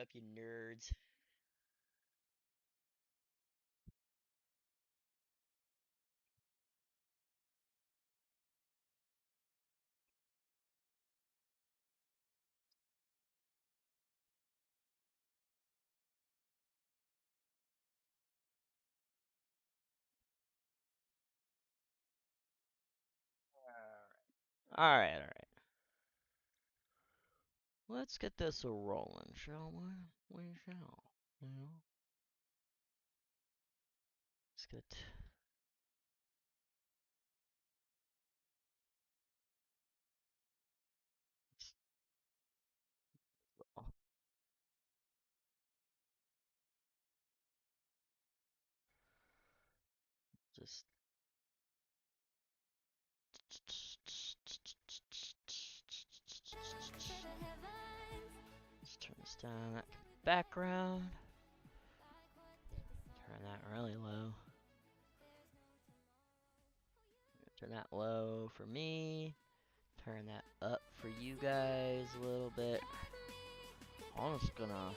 up, you nerds? Alright, alright. Let's get this a rolling, shall we? We shall. You know? Let's get. Oh, just. Let's turn this down. That background. Turn that really low. Turn that low for me. Turn that up for you guys a little bit. I'm just gonna.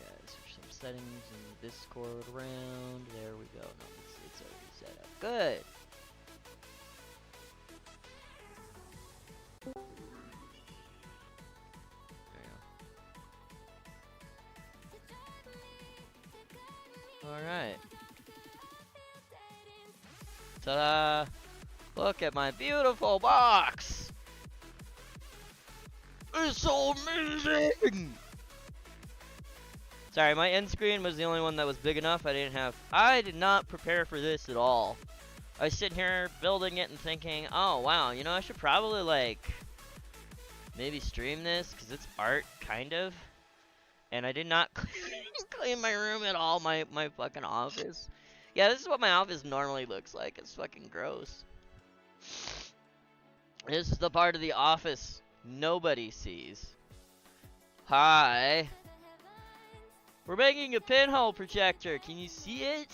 Yeah, switch some settings in Discord around. There we go. No, it's already set up. Good. Alright. Ta-da! Look at my beautiful box! It's so amazing! Sorry, my end screen was the only one that was big enough. I did not prepare for this at all. I was sitting here building it and thinking, oh wow, you know, I should probably like maybe stream this because it's art, kind of. And I did not clean my room at all, my fucking office. Yeah, this is what my office normally looks like. It's fucking gross. This is the part of the office nobody sees. Hi. We're making a pinhole projector. Can you see it?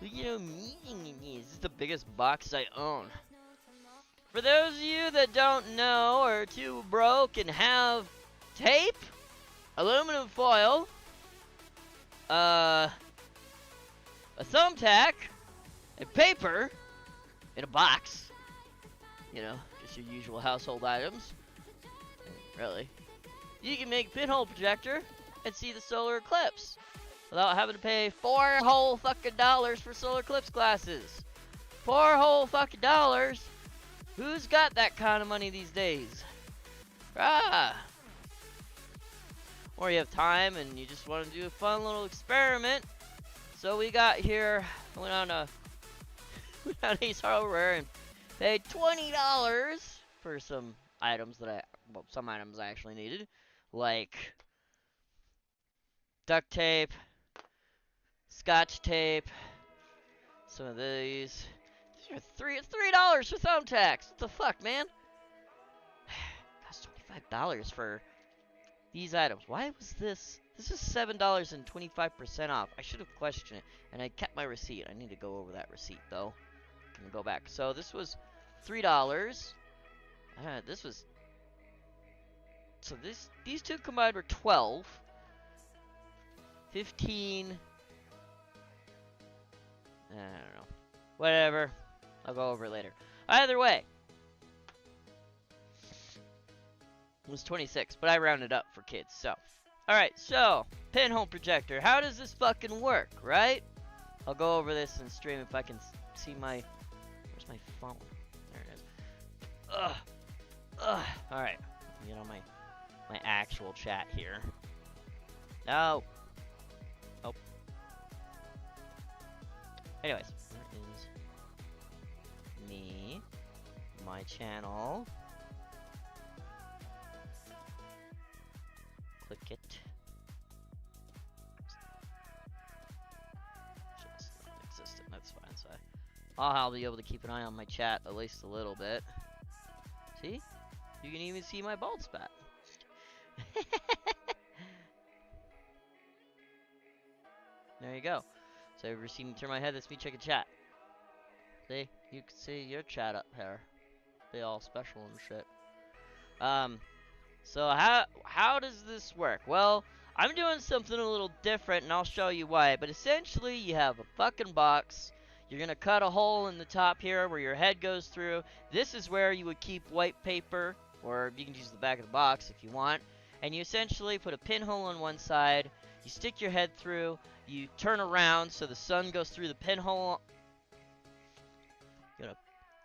Look at how amazing it is. This is the biggest box I own. For those of you that don't know or are too broke and have tape, aluminum foil, a thumbtack, and paper in a box. You know, just your usual household items. Really. You can make a pinhole projector and see the solar eclipse without having to pay $4 whole fucking dollars for solar eclipse glasses. $4 whole fucking dollars? Who's got that kind of money these days? Ah. Or you have time and you just want to do a fun little experiment. So we got here, went on Ace Hardware and paid $20 for some items some items I actually needed, like duct tape, scotch tape, some of these. These are $3 for thumbtacks. What the fuck, man? Cost $25 for these items. Why was this? This is $7.25% off. I should have questioned it, and I kept my receipt. I need to go over that receipt though. I'm gonna go back. So this was $3. This was. So these two combined were 12. 15. I don't know. Whatever. I'll go over it later. Either way. It was 26, but I rounded up for kids, so. Alright, so, pinhole projector. How does this fucking work, right? I'll go over this and stream if I can see my... Where's my phone? There it is. Alright. Get on my actual chat here. No. Oh. Anyways, there is me, my channel. Click it. Just non-existent, that's fine. So I'll be able to keep an eye on my chat at least a little bit. See? You can even see my bald spot. There you go. So if you ever see me turn my head, that's me checking chat. See, you can see your chat up here. Be all special and shit. Um, so how does this work? Well, I'm doing something a little different, and I'll show you why. But essentially, you have a fucking box. You're gonna cut a hole in the top here where your head goes through. This is where you would keep white paper, or you can use the back of the box if you want. And you essentially put a pinhole on one side. You stick your head through. You turn around so the sun goes through the pinhole. You got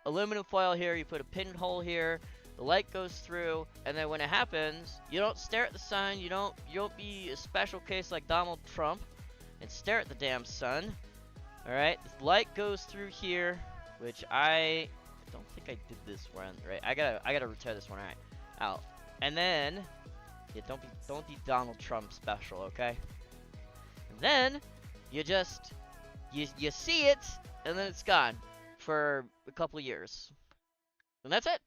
aluminum foil here. You put a pinhole here. The light goes through, and then when it happens, you don't stare at the sun. You don't be a special case like Donald Trump and stare at the damn sun. All right, the light goes through here, which I don't think I did this one right. I gotta retear this one out, and then yeah, don't be Donald Trump special, okay? And then you just you see it, and then it's gone for a couple years, and that's it.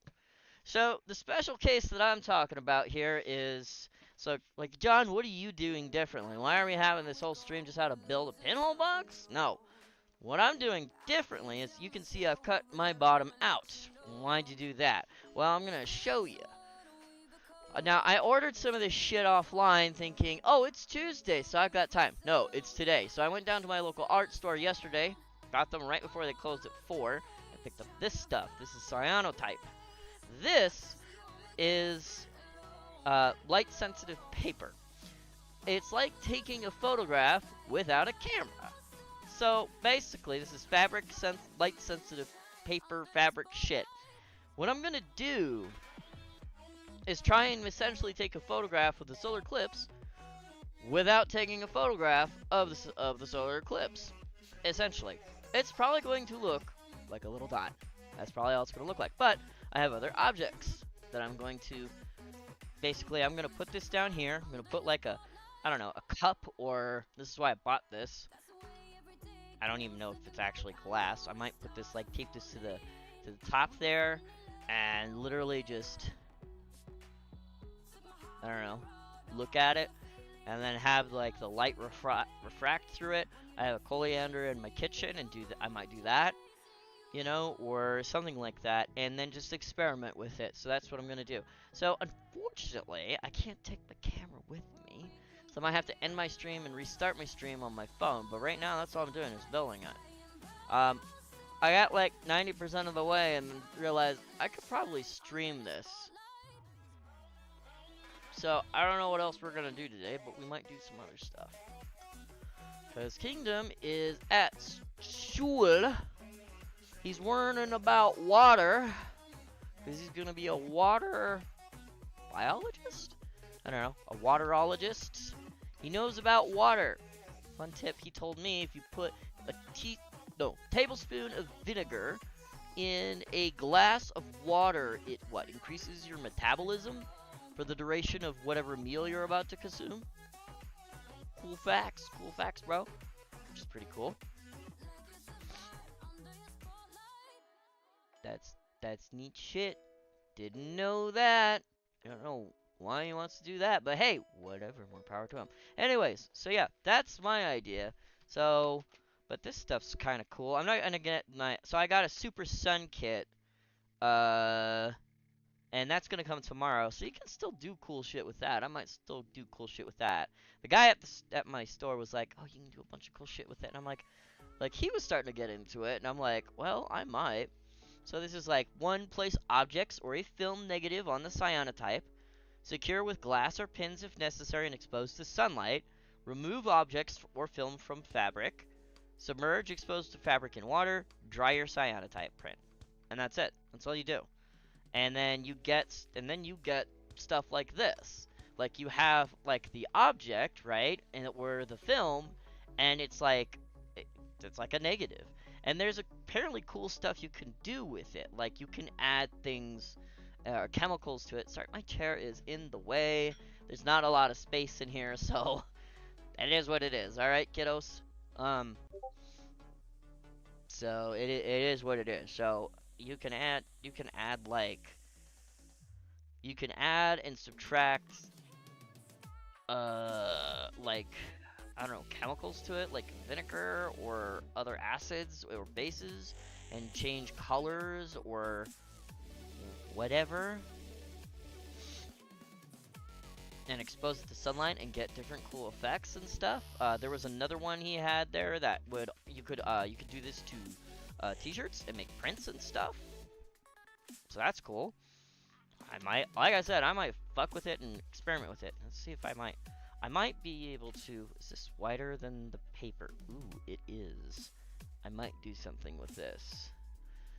So the special case that I'm talking about here is, so like, John, what are you doing differently? Why are we having this whole stream just how to build a pinhole box? No. What I'm doing differently is, you can see I've cut my bottom out. Why'd you do that? Well, I'm gonna show you. Now, I ordered some of this shit offline thinking, oh, it's Tuesday, so I've got time. No, it's today. So I went down to my local art store yesterday, got them right before they closed at 4, and picked up this stuff. This is cyanotype. This is light-sensitive paper. It's like taking a photograph without a camera. So basically, this is light-sensitive paper fabric shit. What I'm gonna do is try and essentially take a photograph with the solar eclipse without taking a photograph of the solar eclipse. Essentially, it's probably going to look like a little dot. That's probably all it's gonna look like. But I have other objects that I'm going to, basically, I'm going to put this down here. I'm going to put like a, I don't know, a cup, or, this is why I bought this. I don't even know if it's actually glass. I might put this, like, tape this to the top there, and literally just, I don't know, look at it, and then have, like, the light refract through it. I have a coriander in my kitchen, and I might do that. You know, or something like that, and then just experiment with it. So that's what I'm gonna do. So unfortunately, I can't take the camera with me, so I might have to end my stream and restart my stream on my phone. But right now, that's all I'm doing is building it. I got like 90% of the way, and realized I could probably stream this. So I don't know what else we're gonna do today, but we might do some other stuff. Cause Kingdom is at school. He's learning about water, because he's going to be a water biologist? I don't know, a waterologist. He knows about water. Fun tip, he told me, if you put a tablespoon of vinegar in a glass of water, it increases your metabolism for the duration of whatever meal you're about to consume. Cool facts, bro. Which is pretty cool. That's neat shit. Didn't know that. I don't know why he wants to do that, but hey, whatever, more power to him. Anyways, so yeah, that's my idea. So, but this stuff's kind of cool. I'm not gonna get so I got a Super Sun kit, and that's gonna come tomorrow. So you can still do cool shit with that. I might still do cool shit with that. The guy at my store was like, oh, you can do a bunch of cool shit with it, and I'm like he was starting to get into it, and I'm like, well, I might. So this is like one, place objects or a film negative on the cyanotype, secure with glass or pins if necessary and exposed to sunlight, remove objects or film from fabric, submerge exposed to fabric in water, dry your cyanotype print. And that's it. That's all you do. And then you get stuff like this. Like you have like the object, right? And or the film, and it's like a negative. And there's apparently cool stuff you can do with it. Like you can add things, chemicals to it. Sorry, my chair is in the way. There's not a lot of space in here, so it is what it is. All right, kiddos. So it is what it is. So you can add and subtract like, I don't know, chemicals to it, like vinegar or other acids or bases, and change colors or whatever, and expose it to sunlight and get different cool effects and stuff. There was another one he had there that would you could do this to t-shirts and make prints and stuff. So that's cool. I might, like I said, I might fuck with it and experiment with it. Let's see if I might be able to. Is this wider than the paper? Ooh, it is. I might do something with this.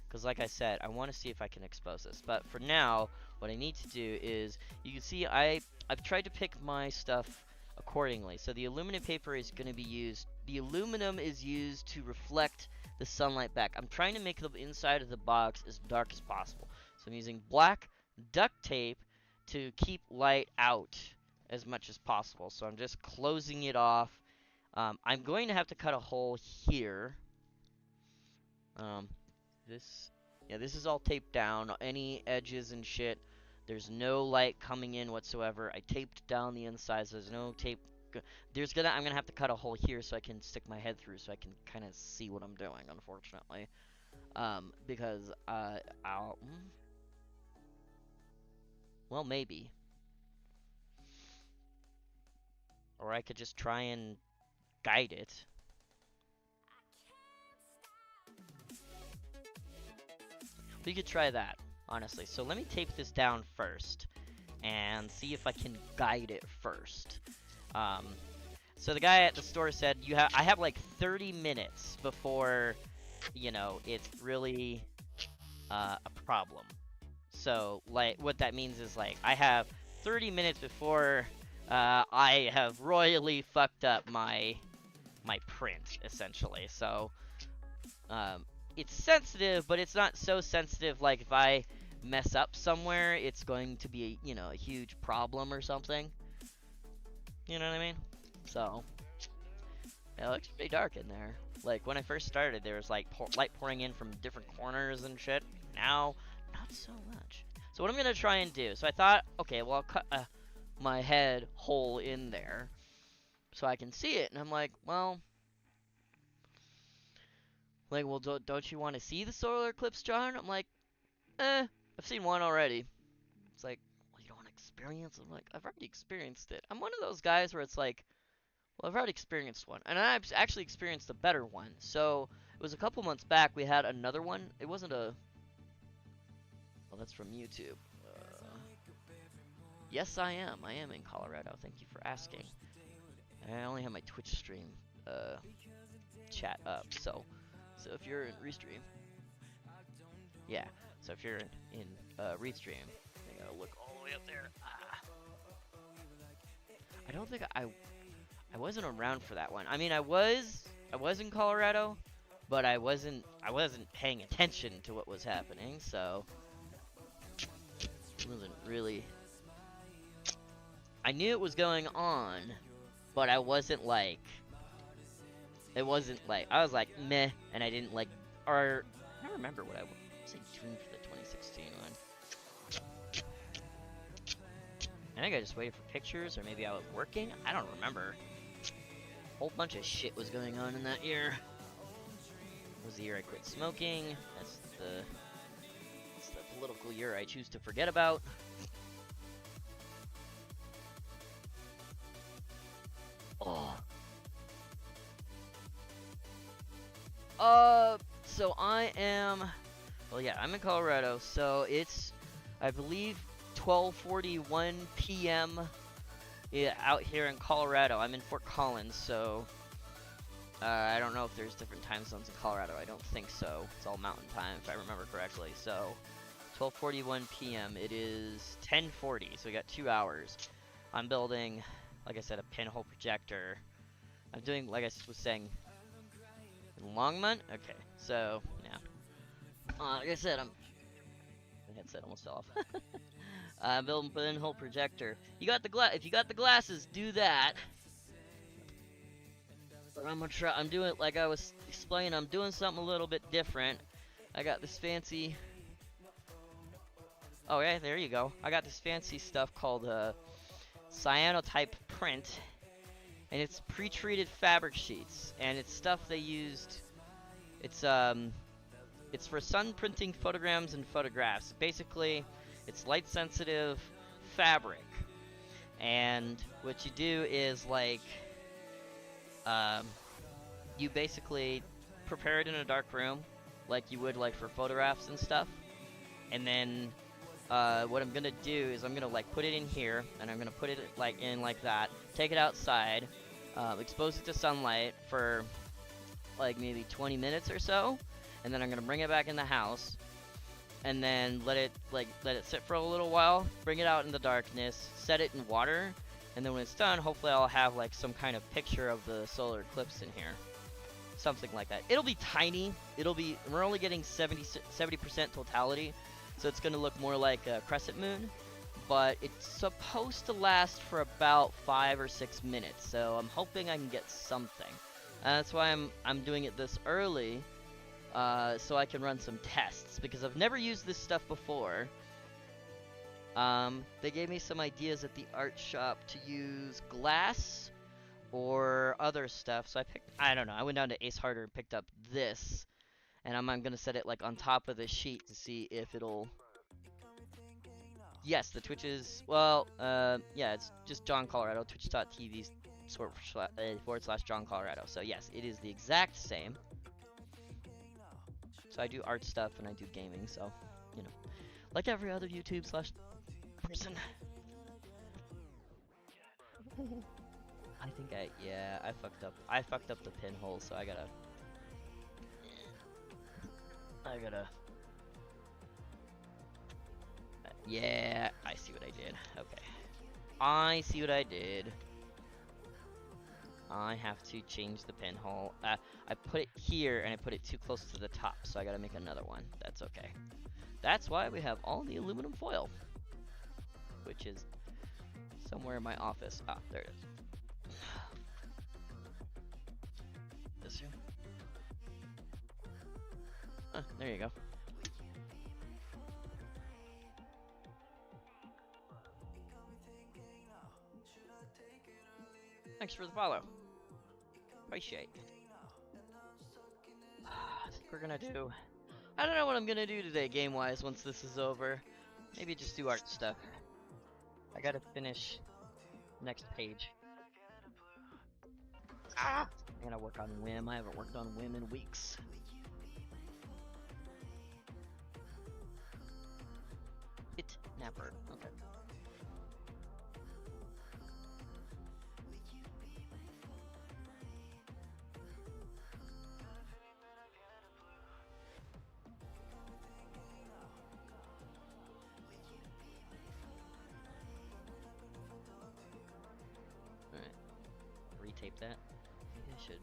Because like I said, I want to see if I can expose this. But for now, what I need to do is, you can see I've tried to pick my stuff accordingly. So the aluminum paper is going to be used. The aluminum is used to reflect the sunlight back. I'm trying to make the inside of the box as dark as possible. So I'm using black duct tape to keep light out as much as possible. So I'm just closing it off. I'm going to have to cut a hole here. This is all taped down. Any edges and shit. There's no light coming in whatsoever. I taped down the inside, so there's no tape. I'm gonna have to cut a hole here so I can stick my head through, so I can kind of see what I'm doing. Unfortunately, because well, maybe, or I could just try and guide it. We could try that, honestly. So let me tape this down first and see if I can guide it first. So the guy at the store said I have like 30 minutes before, it's really a problem. So like what that means is like I have 30 minutes before I have royally fucked up my print, essentially. So it's sensitive, but it's not so sensitive like if I mess up somewhere, it's going to be a huge problem or something. You know what I mean? So it looks pretty dark in there. Like when I first started, there was like light pouring in from different corners and shit. Now, not so much. So what I'm gonna try and do. So I thought, okay, well I'll cut my head hole in there so I can see it, and I'm like, well, don't you want to see the solar eclipse, John? I'm like, I've seen one already. It's like, well, you don't want to experience it? I'm like, I've already experienced it. I'm one of those guys where it's like, well, I've already experienced one. And I've actually experienced a better one. So, it was a couple months back, we had another one. It wasn't a... Well, that's from YouTube. Yes, I am. I am in Colorado. Thank you for asking. I only have my Twitch stream chat up, so if you're in Restream, yeah. So if you're in Restream, I gotta look all the way up there. I don't think I wasn't around for that one. I mean, I was in Colorado, but I wasn't paying attention to what was happening, so it wasn't really. I knew it was going on, but I wasn't like. It wasn't like I was like meh, and I didn't like. Or I don't remember what I was doing for the 2016 one. I think I just waited for pictures, or maybe I was working. I don't remember. A whole bunch of shit was going on in that year. It was the year I quit smoking. That's the political year I choose to forget about. Oh. So I am, well, yeah, I'm in Colorado, so it's, I believe, 12:41 p.m. Out here in Colorado. I'm in Fort Collins, so I don't know if there's different time zones in Colorado. I don't think so. It's all mountain time, if I remember correctly. So 12:41 p.m. It is 10:40, so we got 2 hours. I'm building, like I said, a pinhole projector. I'm doing, like I was saying, Longmont? Okay, so, yeah. Like I said, the headset almost fell off. I'm building a pinhole projector. If you got the glasses, do that. But I'm gonna try, I'm doing, like I was explaining, I'm doing something a little bit different. I got this fancy, oh yeah, there you go. I got this fancy stuff called, cyanotype print. And it's pre-treated fabric sheets, and it's stuff they used. It's It's for sun printing photograms and photographs. Basically, it's light sensitive fabric. And what you do is like, um, you basically prepare it in a dark room, like you would like for photographs and stuff. And then what I'm gonna do is I'm gonna like put it in here, and I'm gonna put it like in like that. Take it outside, expose it to sunlight for like maybe 20 minutes or so, and then I'm gonna bring it back in the house, and then let it sit for a little while. Bring it out in the darkness, set it in water, and then when it's done, hopefully I'll have like some kind of picture of the solar eclipse in here. Something like that. It'll be tiny. We're only getting 70% totality, so it's going to look more like a crescent moon, but it's supposed to last for about 5 or 6 minutes, so I'm hoping I can get something. That's why I'm doing it this early, so I can run some tests, because I've never used this stuff before. They gave me some ideas at the art shop to use glass or other stuff, so I don't know, I went down to Ace Hardware and picked up this, and I'm gonna set it like on top of the sheet to see if it'll... Yes, the Twitch is, well, yeah, it's just John Colorado, twitch.tv/John Colorado, so yes, it is the exact same. So I do art stuff and I do gaming, so, you know, like every other YouTube/person. I think I fucked up. I fucked up the pinhole, so I gotta... Yeah, I see what I did. Okay. I see what I did. I have to change the pinhole. I put it here, and I put it too close to the top, so I gotta make another one. That's okay. That's why we have all the aluminum foil, which is somewhere in my office. Ah, there it is. This room. Ah, there you go. Thanks for the follow. Appreciate. I think we're gonna do... I don't know what I'm gonna do today game-wise once this is over. Maybe just do art stuff. I gotta finish next page. Ah! I'm gonna work on Whim. I haven't worked on Whim in weeks. It never. Okay. Alright. Retape that. Maybe I should.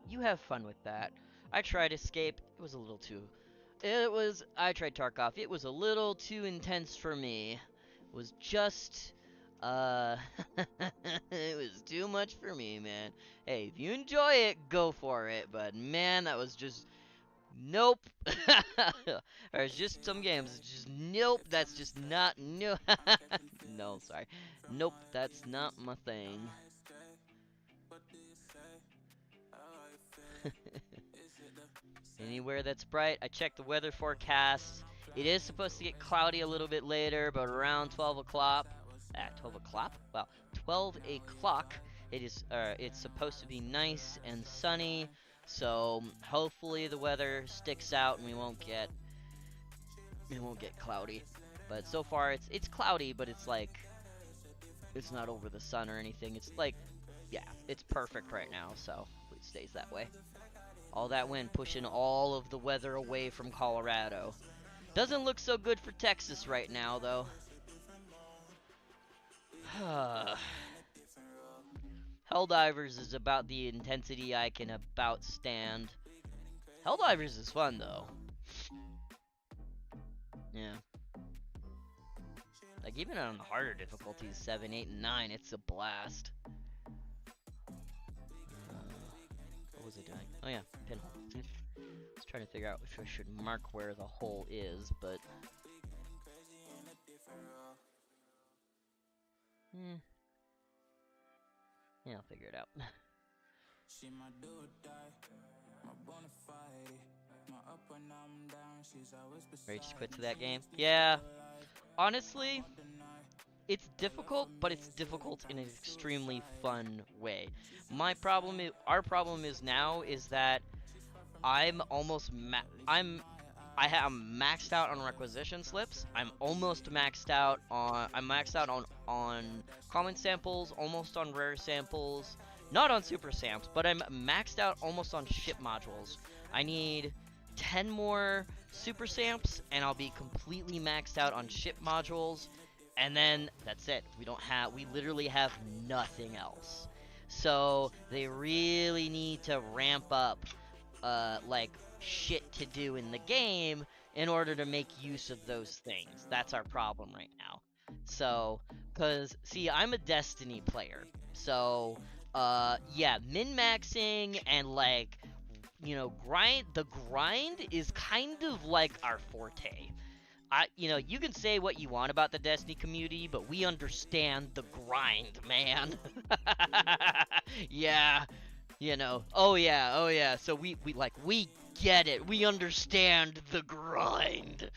You have fun with that. I tried Escape. It was a little too... I tried Tarkov. It was a little too intense for me. It was just... it was too much for me, man. Hey, if you enjoy it, go for it. But, man, that was just... Nope. There's just some games. It's just, nope, that's just not... No, no, sorry. Nope, that's not my thing. Anywhere that's bright. I checked the weather forecast. It is supposed to get cloudy a little bit later, but around 12 o'clock. 12 o'clock? Well, 12 o'clock. It's supposed to be nice and sunny. So hopefully the weather sticks out and we won't get cloudy. But so far it's cloudy, but it's like it's not over the sun or anything. It's like, yeah, it's perfect right now. So hopefully it stays that way. All that wind pushing all of the weather away from Colorado. Doesn't look so good for Texas right now, though. Helldivers is about the intensity I can about stand. Helldivers is fun though. Yeah. Like even on the harder difficulties, 7, 8, and 9, it's a blast. What was it doing? Oh yeah, pinhole. I was trying to figure out if I should mark where the hole is, but... Yeah, I'll figure it out. Ready to quit to that game? Yeah. Honestly, it's difficult, but it's difficult in an extremely fun way. Our problem is now is that I'm almost I'm maxed out on requisition slips. I'm maxed out on common samples, almost on rare samples, not on super samps, but I'm maxed out almost on ship modules. I need 10 more super samps and I'll be completely maxed out on ship modules, and then that's it. We literally have nothing else. So they really need to ramp up like shit to do in the game in order to make use of those things. That's our problem right now. So, cause see, I'm a Destiny player, so yeah, min-maxing and like, you know, the grind is kind of like our forte. You can say what you want about the Destiny community, but we understand the grind, man. Yeah, oh yeah. So we get it. We understand the grind.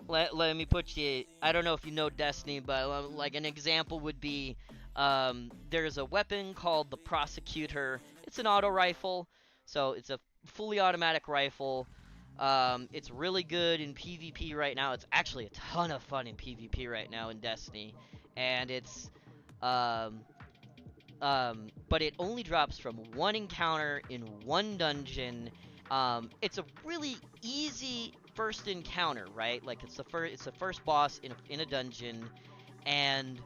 Let me put you. I don't know if you know Destiny, but like an example would be, there's a weapon called the Prosecutor. It's an auto rifle, so it's a fully automatic rifle. It's really good in PvP right now. It's actually a ton of fun in PvP right now in Destiny, and it's but it only drops from one encounter in one dungeon. It's a really easy first encounter, right? Like it's the first boss in a dungeon, and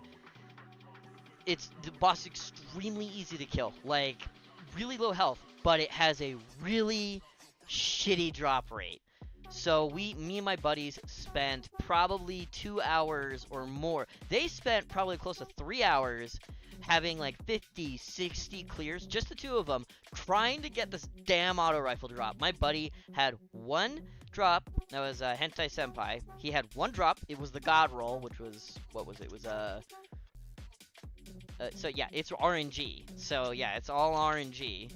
the boss is extremely easy to kill. Like really low health, but it has a really shitty drop rate. So me and my buddies spent probably 2 hours or more. They spent probably close to 3 hours having like 50, 60 clears, just the two of them, trying to get this damn auto rifle drop. My buddy had one drop. That was Hentai Senpai. He had one drop. It was the God roll, which was, what was it? It was so yeah, it's RNG. So yeah, it's all RNG.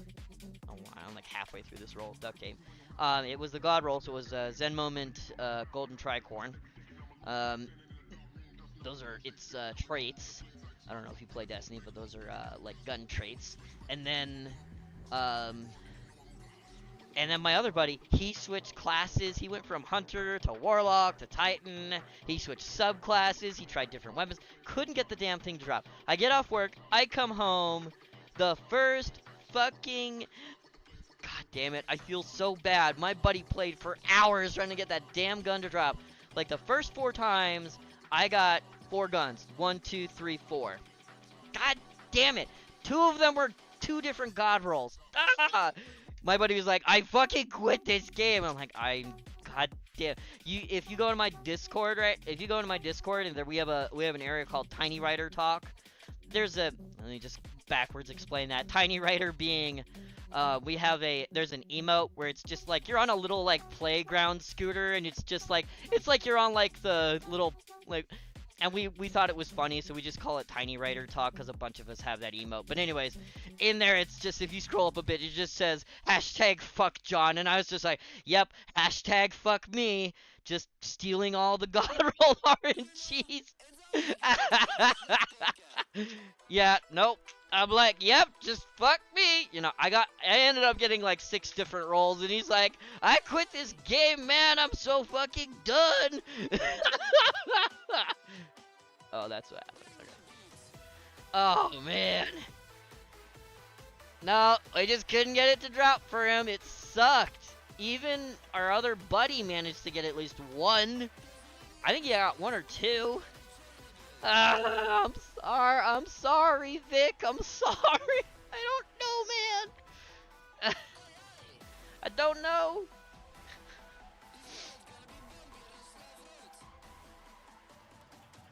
Oh wow, I'm like halfway through this roll of duct tape. It was the God roll, so it was Zen Moment, Golden Tricorn. Those are its traits. I don't know if you play Destiny, but those are like gun traits. And then my other buddy, he switched classes. He went from Hunter to Warlock to Titan. He switched subclasses. He tried different weapons. Couldn't get the damn thing to drop. I get off work. I come home. The first fucking... God damn it. I feel so bad. My buddy played for hours trying to get that damn gun to drop. Like the first 4 times, I got 4 guns. 1, 2, 3, 4. God damn it. 2 of them were 2 different God rolls. Ah! My buddy was like, I fucking quit this game. I'm like, God damn. If you go to my Discord, right? If you go into my Discord, and there we have an area called Tiny Writer Talk. Let me just backwards explain that. Tiny Writer being, there's an emote where it's just like you're on a little like playground scooter, and it's just like you're on like the little like. And we thought it was funny, so we just call it Tiny Writer Talk because a bunch of us have that emote. But anyways, in there it's just, if you scroll up a bit, it just says #fuck John, and I was just like, yep, #fuck me, just stealing all the God roll RNGs. Yeah, nope. I'm like, yep, just fuck me. I ended up getting like 6 different rolls, and he's like, I quit this game, man. I'm so fucking done. Oh, that's what happened. Okay. Oh, man. No, I just couldn't get it to drop for him. It sucked. Even our other buddy managed to get at least 1. I think he got 1 or 2. I'm sorry, Vic. I'm sorry. I don't know, man. I don't know.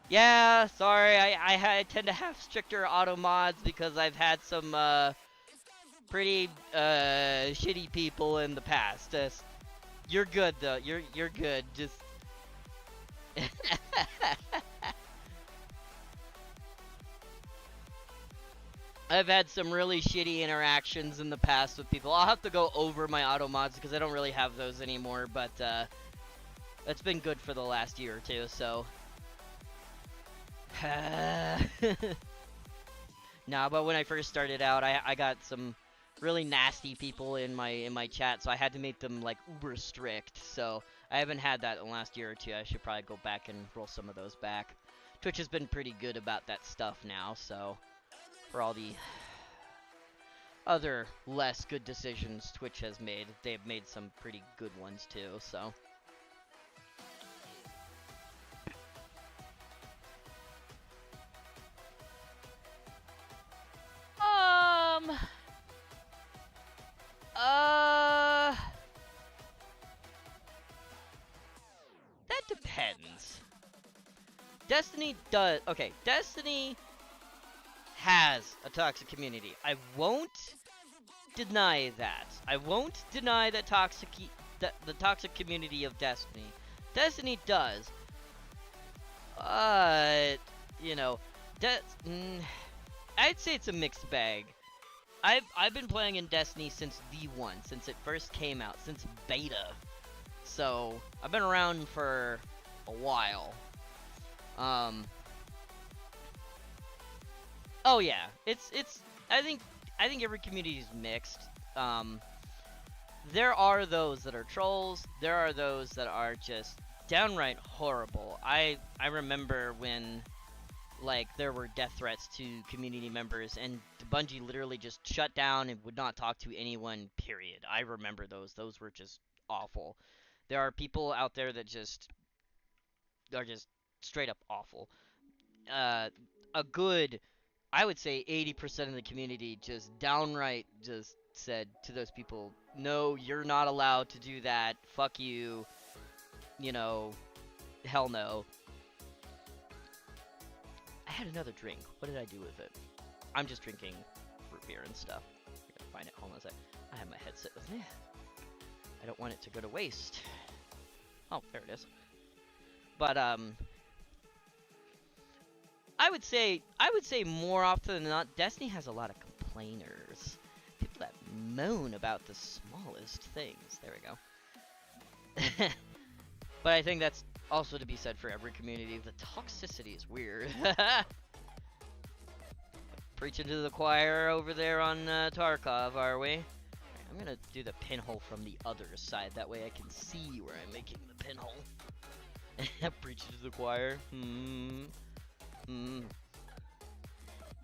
Yeah, sorry. I tend to have stricter auto mods because I've had some pretty shitty people in the past. You're good though. You're good. Just I've had some really shitty interactions in the past with people. I'll have to go over my auto mods because I don't really have those anymore, but it's been good for the last year or two, so nah, but when I first started out, I got some really nasty people in my chat, so I had to make them like uber strict. So I haven't had that in the last year or two. I should probably go back and roll some of those back. Twitch has been pretty good about that stuff now, so for all the other less good decisions Twitch has made, they've made some pretty good ones too, so. That depends. Destiny has a toxic community. I won't deny that. I won't deny that the toxic community of Destiny. Destiny does. You know, I'd say it's a mixed bag. I've been playing in Destiny since D1, since it first came out, since beta. So, I've been around for a while. Oh yeah, I think every community is mixed. There are those that are trolls. There are those that are just downright horrible. I remember when like there were death threats to community members and Bungie literally just shut down and would not talk to anyone, period. I remember those. Those were just awful. There are people out there that are just straight up awful. A good, I would say 80% of the community just downright just said to those people, no, you're not allowed to do that. Fuck you. You know, hell no. I had another drink. What did I do with it? I'm just drinking root beer and stuff. I gotta find it. Hold on a sec. I have my headset with me. I don't want it to go to waste. Oh, there it is. But I would say more often than not, Destiny has a lot of complainers. People that moan about the smallest things. There we go. But I think that's also to be said for every community. The toxicity is weird. Preaching to the choir over there on Tarkov, are we? Right, I'm gonna do the pinhole from the other side. That way I can see where I'm making the pinhole. Preaching to the choir.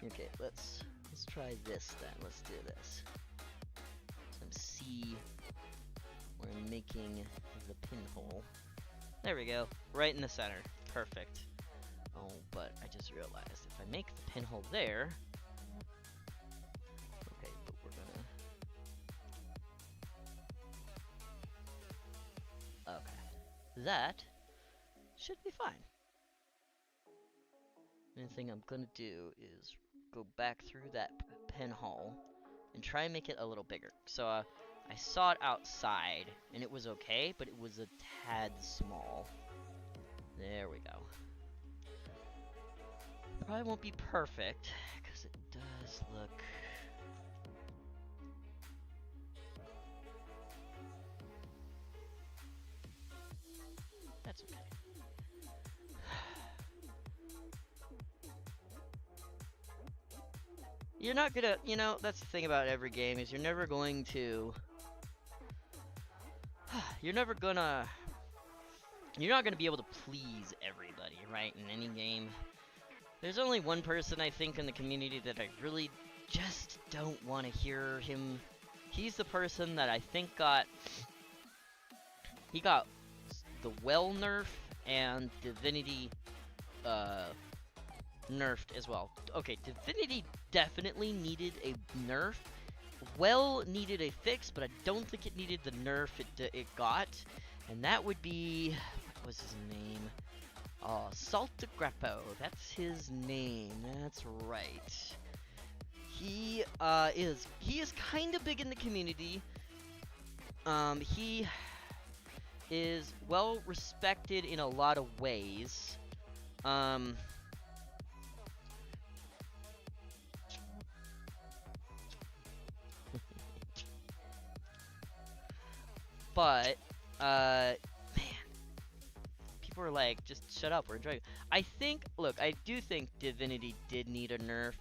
Okay, let's try this then. Let's do this. So I'm see where I'm making the pinhole. There we go. Right in the center. Perfect. Oh, but I just realized if I make the pinhole there. Okay, but we're gonna. Okay. That should be fine. The only thing I'm gonna do is go back through that pinhole and try and make it a little bigger. So, I saw it outside, and it was okay, but it was a tad small. There we go. Probably won't be perfect, because it does look... That's okay. You're not gonna, you know, that's the thing about every game, is you're never going to... You're not gonna be able to please everybody, right, in any game. There's only one person, I think, in the community that I really just don't want to hear him. He's the person that I think he got the well nerf and Divinity, nerfed as well. Okay, Divinity definitely needed a nerf, well needed a fix, but I don't think it needed the nerf it got. And that would be, what was his name? Saltagrappo. That's his name. That's right. He is kind of big in the community. He is well respected in a lot of ways. But man, people are like, just shut up, we're enjoying. Look, I do think Divinity did need a nerf.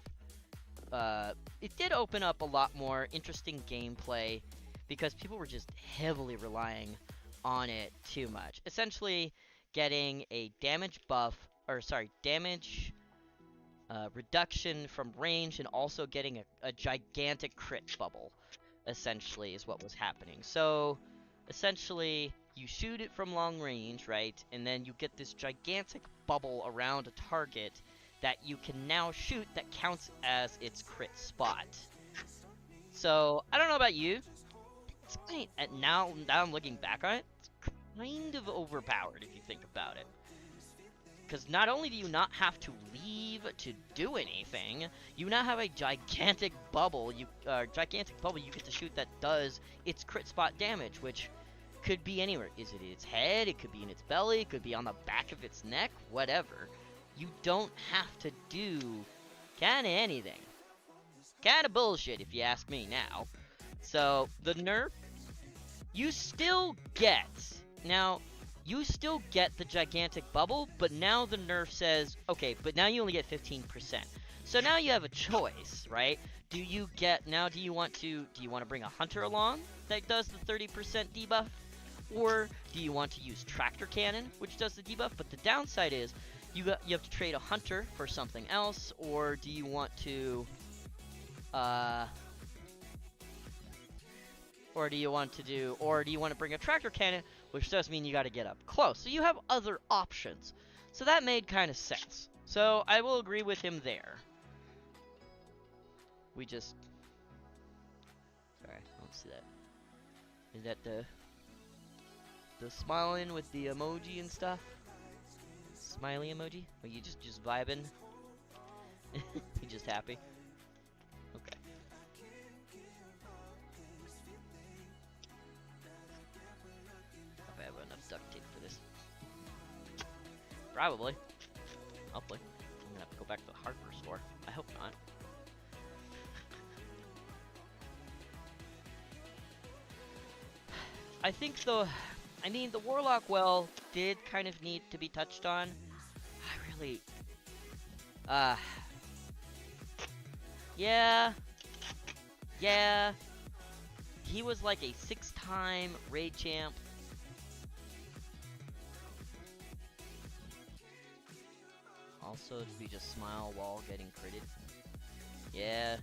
It did open up a lot more interesting gameplay because people were just heavily relying on it too much. Essentially, getting a damage buff, or sorry, damage reduction from range, and also getting a gigantic crit bubble, essentially, is what was happening. So, essentially, you shoot it from long range, right? And then you get this gigantic bubble around a target that you can now shoot that counts as its crit spot. So, I don't know about you. It's kind of, now I'm looking back on it, it's kind of overpowered if you think about it. Because not only do you not have to leave to do anything, you now have a gigantic bubble. You get to shoot that does its crit spot damage, which could be anywhere. Is it its head? It could be in its belly. It could be on the back of its neck. Whatever. You don't have to do kind of anything. Kind of bullshit, if you ask me now. So the nerf, you still get the gigantic bubble, but now the nerf says, okay, but now you only get 15%. So now you have a choice, right? Do you want to bring a hunter along that does the 30% debuff? Or do you want to use tractor cannon, which does the debuff? But the downside is you have to trade a hunter for something else, or do you want to bring a tractor cannon, which does mean you got to get up close. So you have other options. So that made kind of sense. So I will agree with him there. Sorry, I don't see that. Is that the smiling with the emoji and stuff? Smiley emoji? Are you just vibing? You just happy? Okay. If I have enough duct tape for this. Probably. Hopefully. I'm gonna have to go back to the hardware store. I hope not. I think the Warlock well did kind of need to be touched on. I really, yeah, he was like a 6-time raid champ. Also, to be just smile while getting critted. Yeah.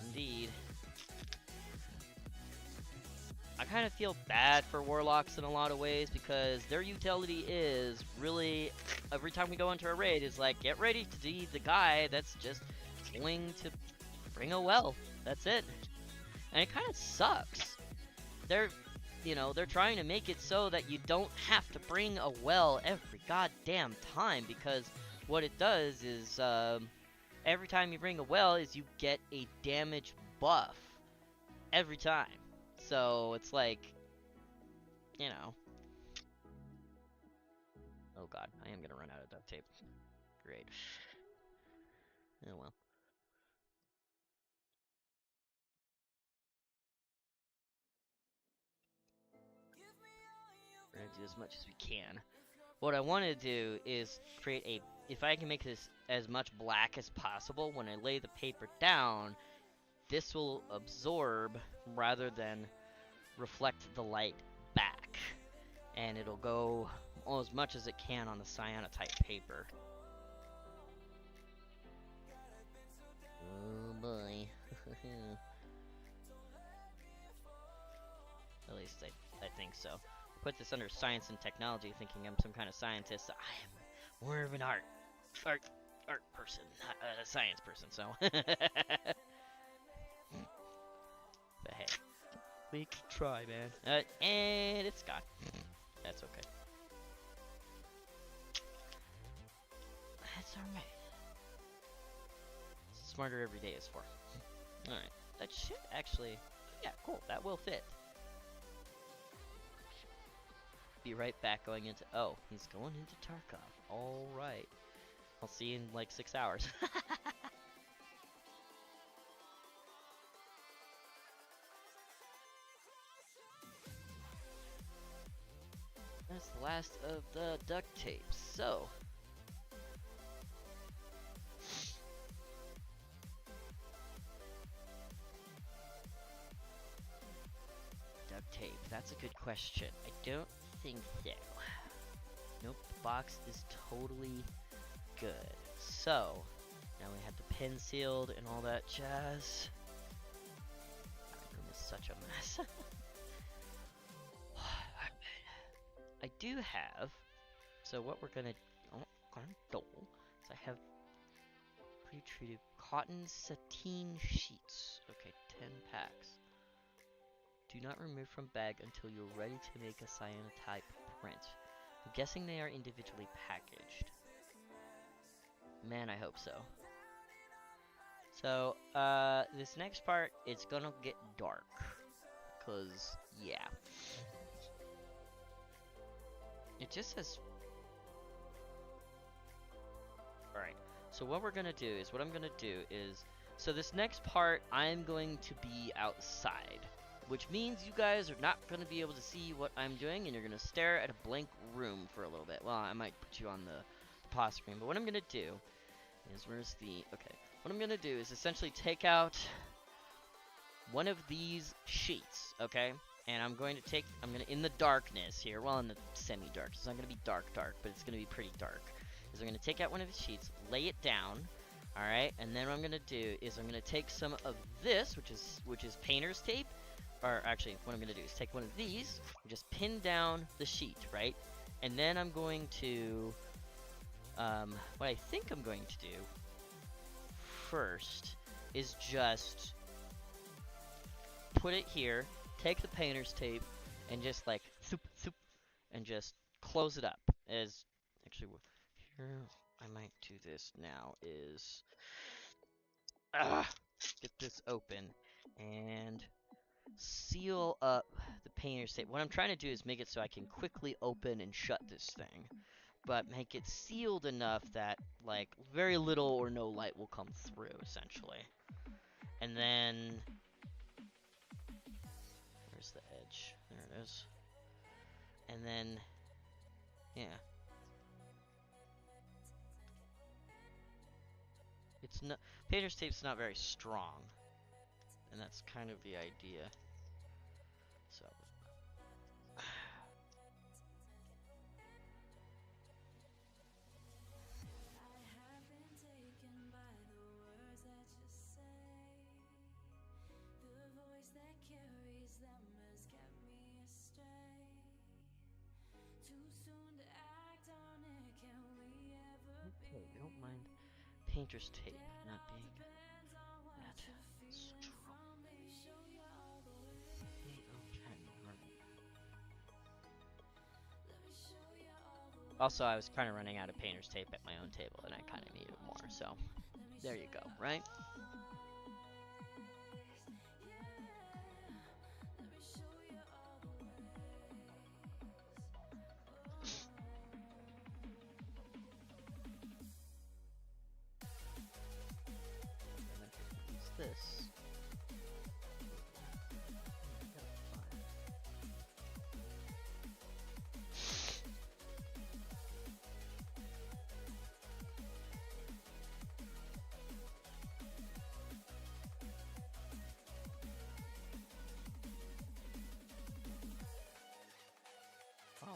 Indeed. I kind of feel bad for Warlocks in a lot of ways because their utility is really, every time we go into a raid, is like, get ready to be the guy that's just going to bring a well. That's it. And it kind of sucks. They're trying to make it so that you don't have to bring a well every goddamn time, because what it does is, every time you bring a well is you get a damage buff. Every time. So, it's like, oh god, I am gonna run out of duct tape. Great. Oh well. We're gonna do as much as we can. What I want to do is create if I can make this as much black as possible, when I lay the paper down, this will absorb rather than reflect the light back. And it'll go as much as it can on the cyanotype paper. Oh boy. At least I think so. Put this under science and technology, thinking I'm some kind of scientist. I am more of an art art person, not a science person, so. But hey, we can try, man. And it's gone. That's okay. That's alright. Smarter every day is for. Alright, that should actually, yeah, cool, that will fit. Be right back going into, oh, he's going into Tarkov. Alright. I'll see you in like 6 hours. That's the last of the duct tape, so. Duct tape, that's a good question. I don't think so. Nope, the box is totally good. So, now we have the pin sealed and all that jazz. My room is such a mess. I do have, so what we're gonna do is I have pre-treated cotton sateen sheets. Okay, 10 packs. Do not remove from bag until you're ready to make a cyanotype print. I'm guessing they are individually packaged. Man, I hope so. So, this next part, it's gonna get dark. 'Cause, yeah. It just says... Alright, so what we're gonna do is, so this next part, I'm going to be outside. Which means you guys are not going to be able to see what I'm doing, and you're going to stare at a blank room for a little bit. Well, I might put you on the pause screen, but what I'm going to do is, where's the, okay. What I'm going to do is essentially take out one of these sheets, okay? And I'm going to in the darkness here, well, in the semi-dark, it's not going to be dark, but it's going to be pretty dark. Is I'm going to take out one of the sheets, lay it down, alright? And then what I'm going to do is I'm going to take some of this, which is painter's tape, or actually, what I'm going to do is take one of these, and just pin down the sheet, right? And then I'm going to, what I think I'm going to do first is just put it here, take the painter's tape, and just like, and just close it up. Actually, here, I might do this now, is, get this open, and seal up the painter's tape. What I'm trying to do is make it so I can quickly open and shut this thing, but make it sealed enough that, like, very little or no light will come through, essentially. And then, where's the edge? There it is. And then, yeah. It's not, painter's tape's not very strong, and that's kind of the idea. So, okay, I don't mind painter's tape not being that strong. Also, I was kind of running out of painter's tape at my own table, and I kind of needed more, so there you go, right? Use this.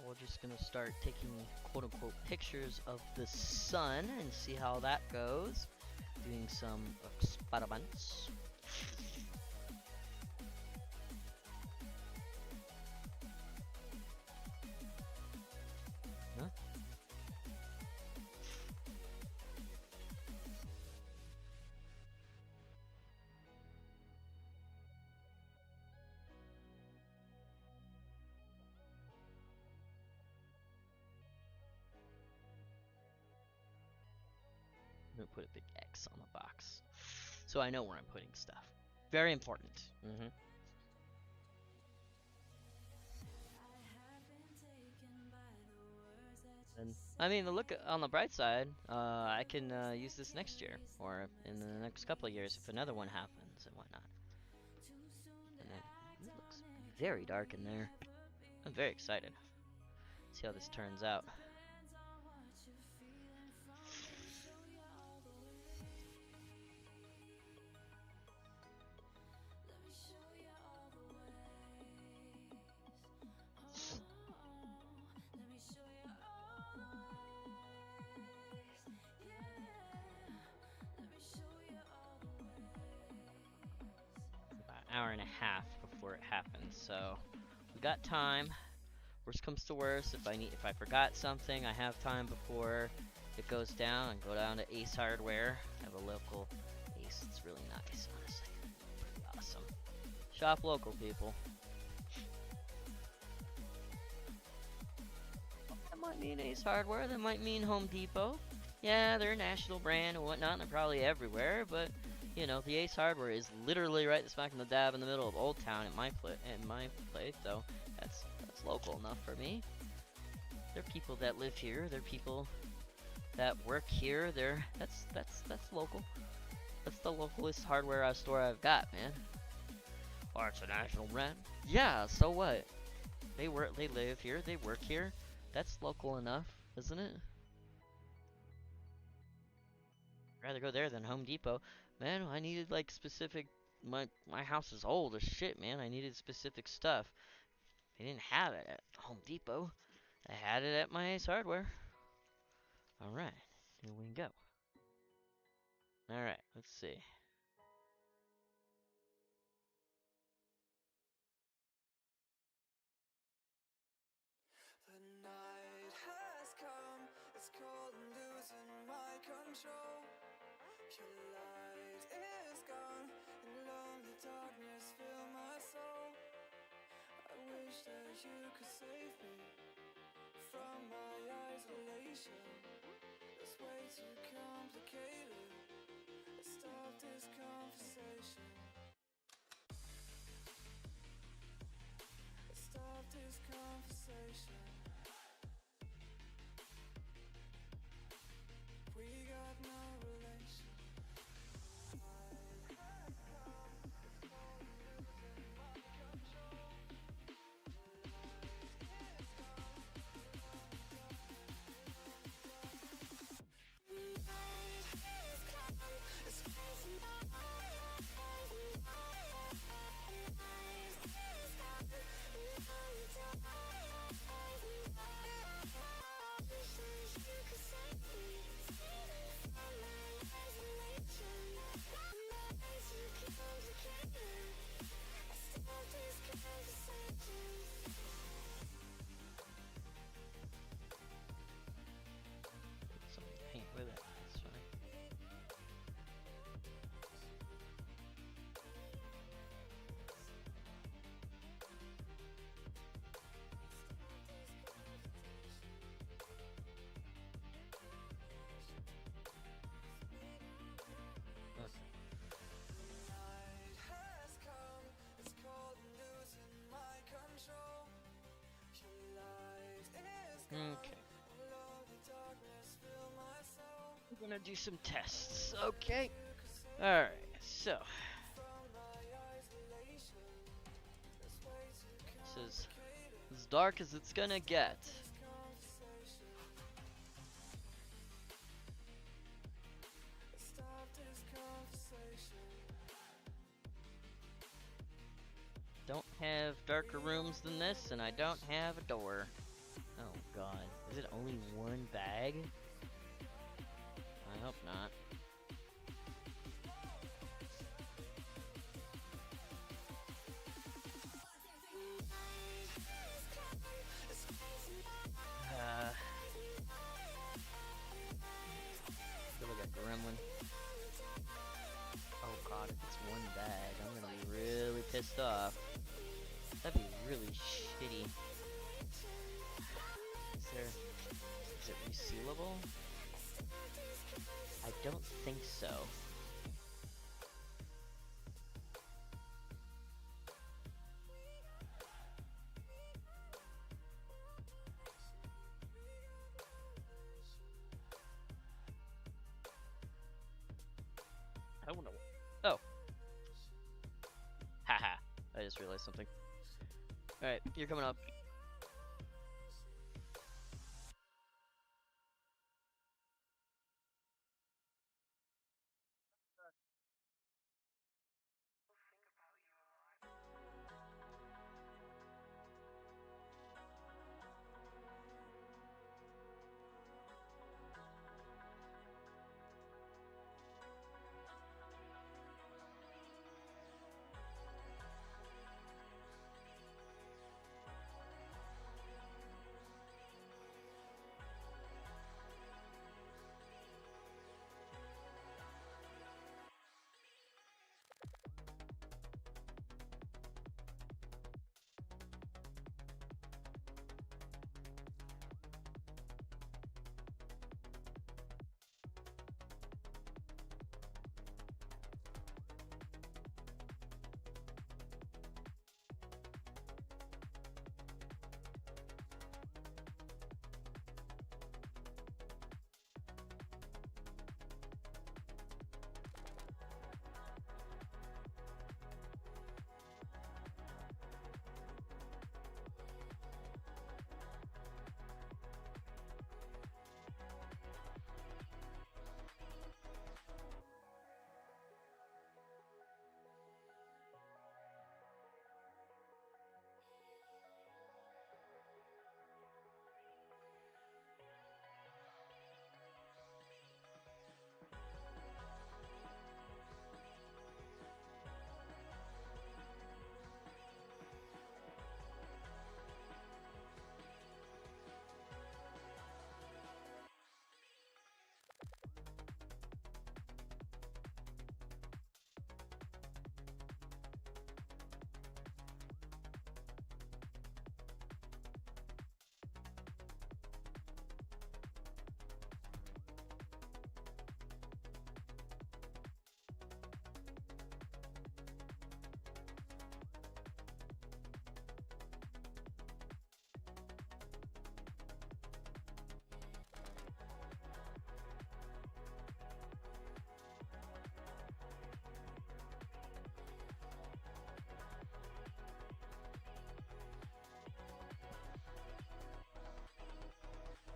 We're just gonna start taking quote-unquote pictures of the sun and see how that goes. Doing some experiments. Huh? I'm gonna put a big X on the box, so I know where I'm putting stuff. Very important. And I mean, look on the bright side. I can use this next year, or in the next couple of years if another one happens and whatnot. And then it looks very dark in there. I'm very excited. See how this turns out. Hour and a half before it happens, so we got time. Worst comes to worst, if I forgot something, I have time before it goes down, and go down to Ace Hardware. I have a local Ace. It's really nice, honestly. Pretty awesome. Shop local, people. That might mean Ace Hardware. That might mean Home Depot. Yeah, they're a national brand and whatnot, and they're probably everywhere, but you know, the Ace Hardware is literally right smack in the dab in the middle of Old Town at my place, so that's local enough for me. There are people that live here. There are people that work here. That's local. That's the localest hardware store I've got, man. Or it's a national brand. Yeah, so what? They live here. They work here. That's local enough, isn't it? I'd rather go there than Home Depot. Man, I needed like specific. My house is old as shit, man. I needed specific stuff. They didn't have it at Home Depot. I had it at my Ace Hardware. Alright, here we go. Alright, let's see. The night has come, it's cold and losing my control. Your light is gone, and lonely darkness fill my soul. I wish that you could save me from my isolation. It's way too complicated. Let's stop this conversation. Let's stop this conversation. We got no relation. Some paint with it. That's fine. Okay. We're gonna do some tests. Okay. Alright, so. This is as dark as it's gonna get. Don't have darker rooms than this, and I don't have a door. Oh god. Is it only one bag? I hope not. Feel like a gremlin. Oh god, if it's one bag, I'm gonna be really pissed off. That'd be really shitty. Is it resealable? I don't think so. I don't know. Oh. Haha. I just realized something. Alright, you're coming up.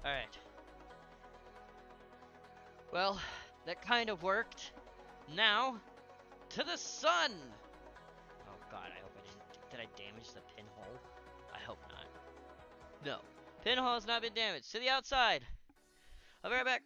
Alright. Well, that kind of worked. Now, to the sun! Oh god, I hope I didn't. Did I damage the pinhole? I hope not. No. Pinhole has not been damaged. To the outside! I'll be right back.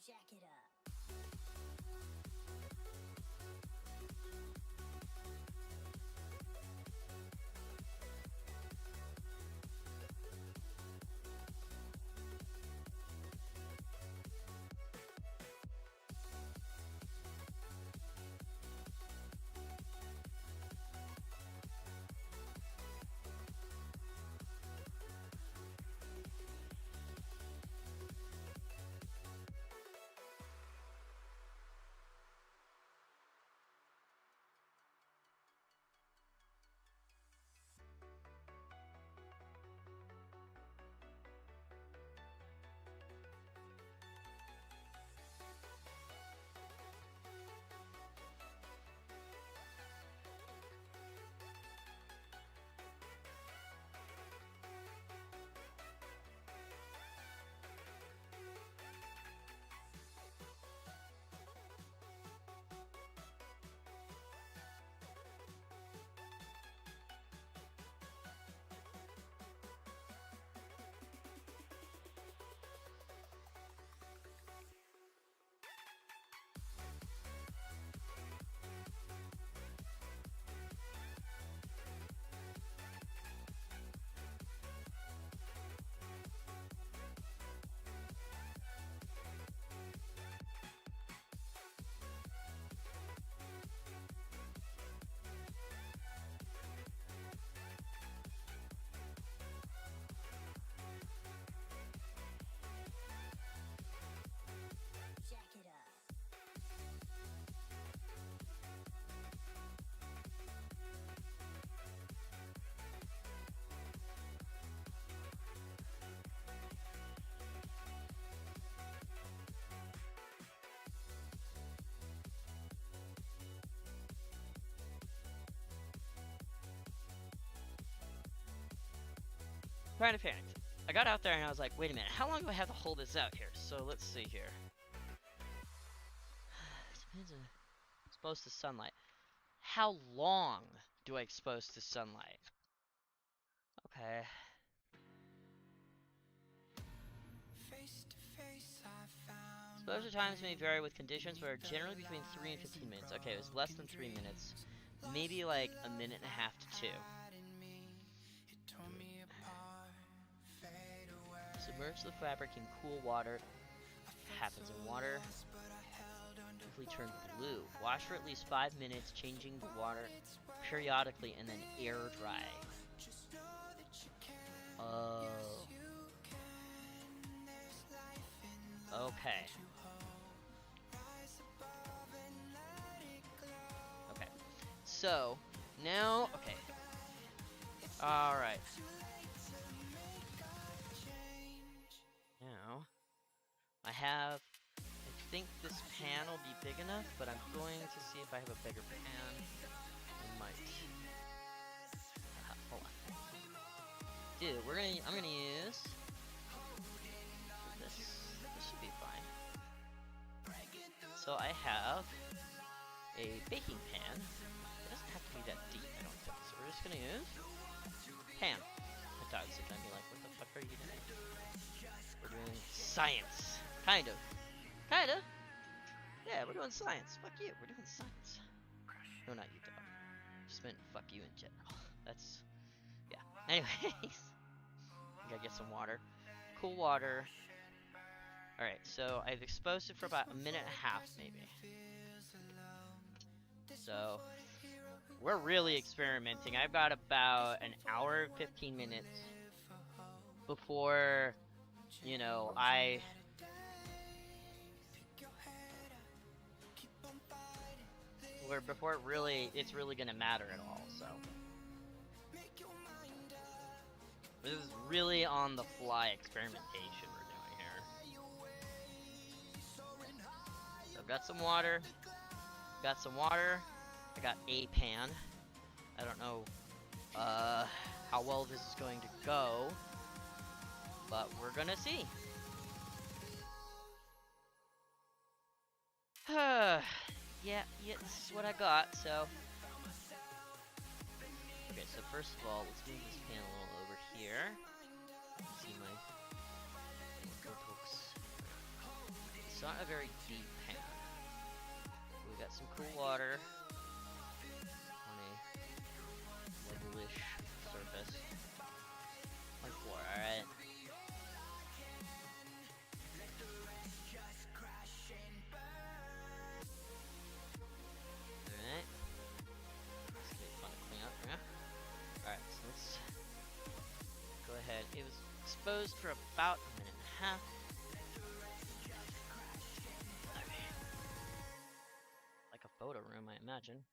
Jack it up. kind of panicked. I got out there and I was like, wait a minute, how long do I have to hold this out here? So let's see here. Depends on exposed to sunlight. How long do I expose to sunlight? Okay. Exposure times may vary with conditions, but are generally between 3 and 15 minutes. Okay, it was less than 3 minutes. Maybe like a minute and a half to 2. Submerge the fabric in cool water. Happens in water. Quickly turn blue. Wash for at least 5 minutes, changing the water periodically, and then air dry. Oh. Okay. Okay. So, now, okay. Alright. Now, I have, I think this pan will be big enough, but I'm going to see if I have a bigger pan. I might. Hold on. Dude, I'm gonna use this. This should be fine. So I have a baking pan. It doesn't have to be that deep, I don't think. So we're just gonna use pan. My dog's gonna be like, what the fuck are you doing? We're doing science. Kind of. Kinda. Yeah, we're doing science. Fuck you, we're doing science. No, not you, dog. Just meant fuck you in general. That's, yeah. Anyways. Gotta get some water. Cool water. Alright, so I've exposed it for about a minute and a half, maybe. So, we're really experimenting. I've got about an hour, 15 minutes before, you know, before it's really gonna matter at all, so. This is really on the fly experimentation we're doing here. So I've got some water. I got a pan. I don't know how well this is going to go, but we're gonna see. Yeah, this is what I got, so. Okay, so first of all, let's move this pan a little over here. See my hooks. It's not a very deep pan. We got some cool water on a levelish surface. Like floor, alright. Alright. This is gonna be fun to clean up, yeah? Alright, so let's go ahead. It was exposed for about a minute and a half. Okay. Like a photo room, I imagine.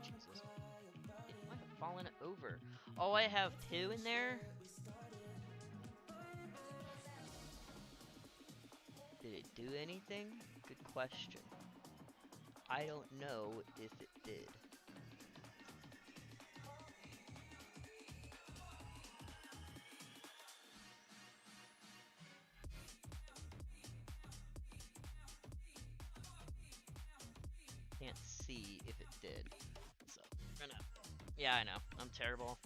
Jesus. It might have fallen over. Oh, I have 2 in there? Did it do anything? Good question. I don't know if it did. Can't see if it did. So, we're gonna... Yeah, I know. I'm terrible.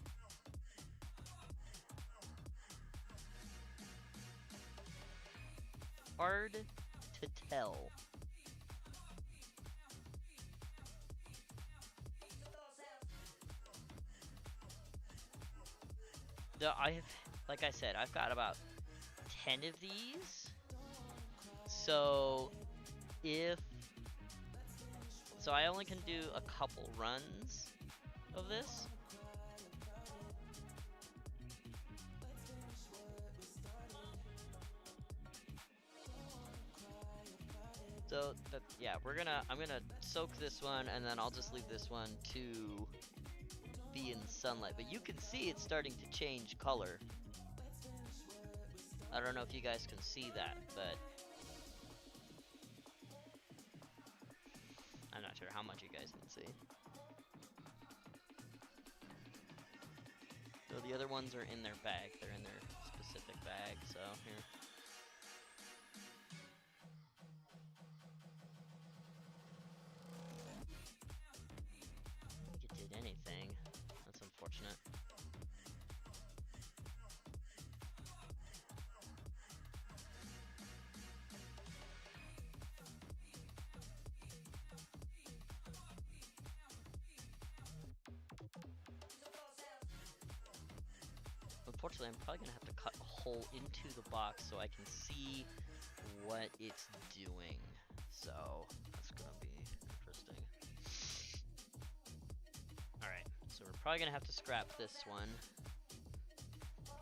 Hard to tell. Like I said, I've got about 10 of these. So, I only can do a couple runs of this. So yeah, I'm gonna soak this one, and then I'll just leave this one to be in sunlight. But you can see it's starting to change color. I don't know if you guys can see that, but I'm not sure how much you guys can see. So the other ones are in their bag. They're in their specific bag, so here. I think it did anything. That's unfortunate. Unfortunately, I'm probably gonna have to cut a hole into the box so I can see what it's doing. So that's gonna be interesting. Alright, so we're probably gonna have to scrap this one.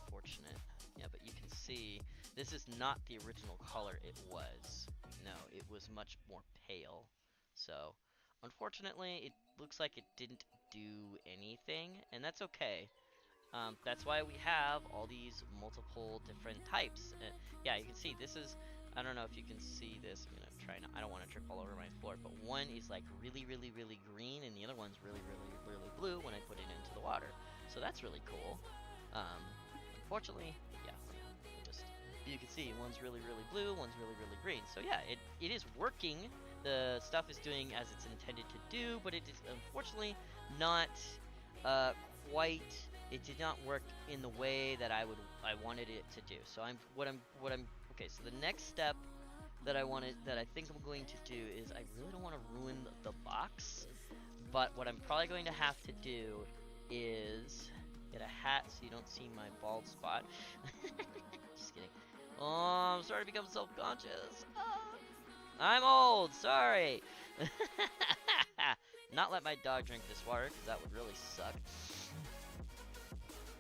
Unfortunate. Yeah, but you can see this is not the original color it was. No, it was much more pale. So unfortunately, it looks like it didn't do anything, and that's okay. That's why we have all these multiple different types. Yeah, you can see this is, I don't know if you can see this. I'm gonna try not, I don't want to trip all over my floor, but one is like really, really, really green, and the other one's really, really, really blue when I put it into the water. So that's really cool. Unfortunately, yeah, just, you can see one's really, really blue, one's really, really green. So yeah, it is working. The stuff is doing as it's intended to do, but it is unfortunately not quite. It did not work in the way that I wanted it to do. So okay. So the next step that I think I'm going to do is, I really don't want to ruin the box, but what I'm probably going to have to do is get a hat so you don't see my bald spot. Just kidding. Oh, I'm starting to become self-conscious. I'm old. Sorry. Not let my dog drink this water, because that would really suck.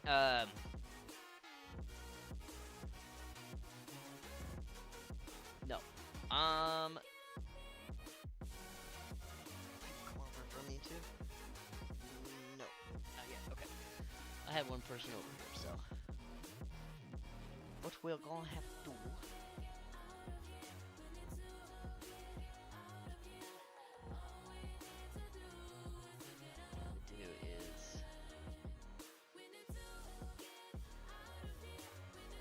No. Come over from me too? No. Not yet. Okay. I have one person over here, so. What we're gonna have to do is,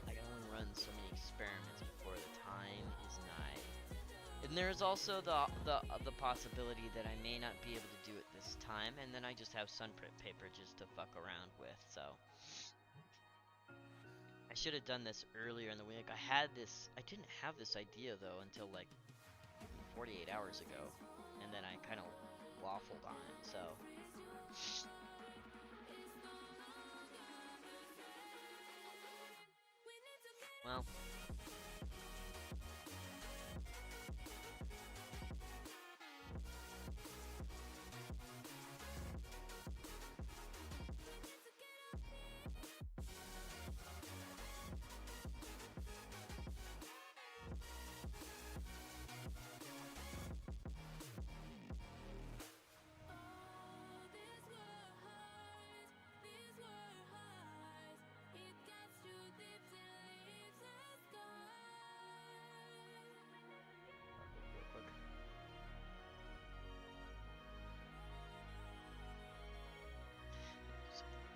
I can only run so many experiments before the time is nigh. And there's also the possibility that I may not be able to do it this time, and then I just have sunprint paper just to fuck around with, so. I should have done this earlier in the week. I didn't have this idea though until like 48 hours ago, and then I kind of waffled on it, so. Well.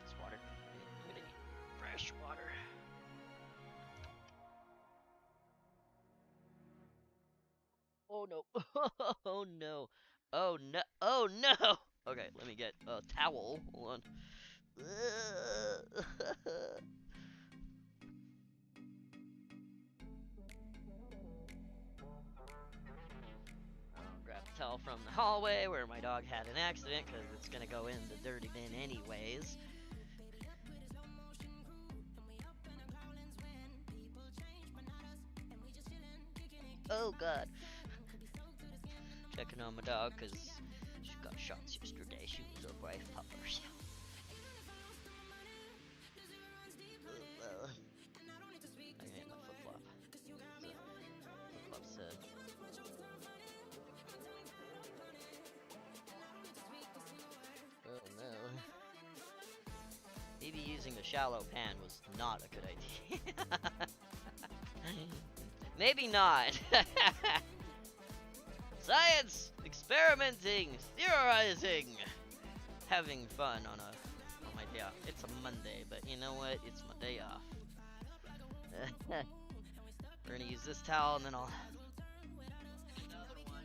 This water. I'm gonna need fresh water. Oh no. Oh no. Oh no. Oh no. Okay, let me get a towel. Hold on. I'll grab a towel from the hallway where my dog had an accident, because it's gonna go in the dirty bin anyways. Oh god. Checking on my dog because she got shots yesterday. She was a brave pupper. I hit my flip flop. Flip flop said. Oh no. Maybe using the shallow pan was not a good idea. Maybe not. Science! Experimenting! Theorizing! Having fun on my day off. It's a Monday, but you know what? It's my day off. We're gonna use this towel and then I'll another one.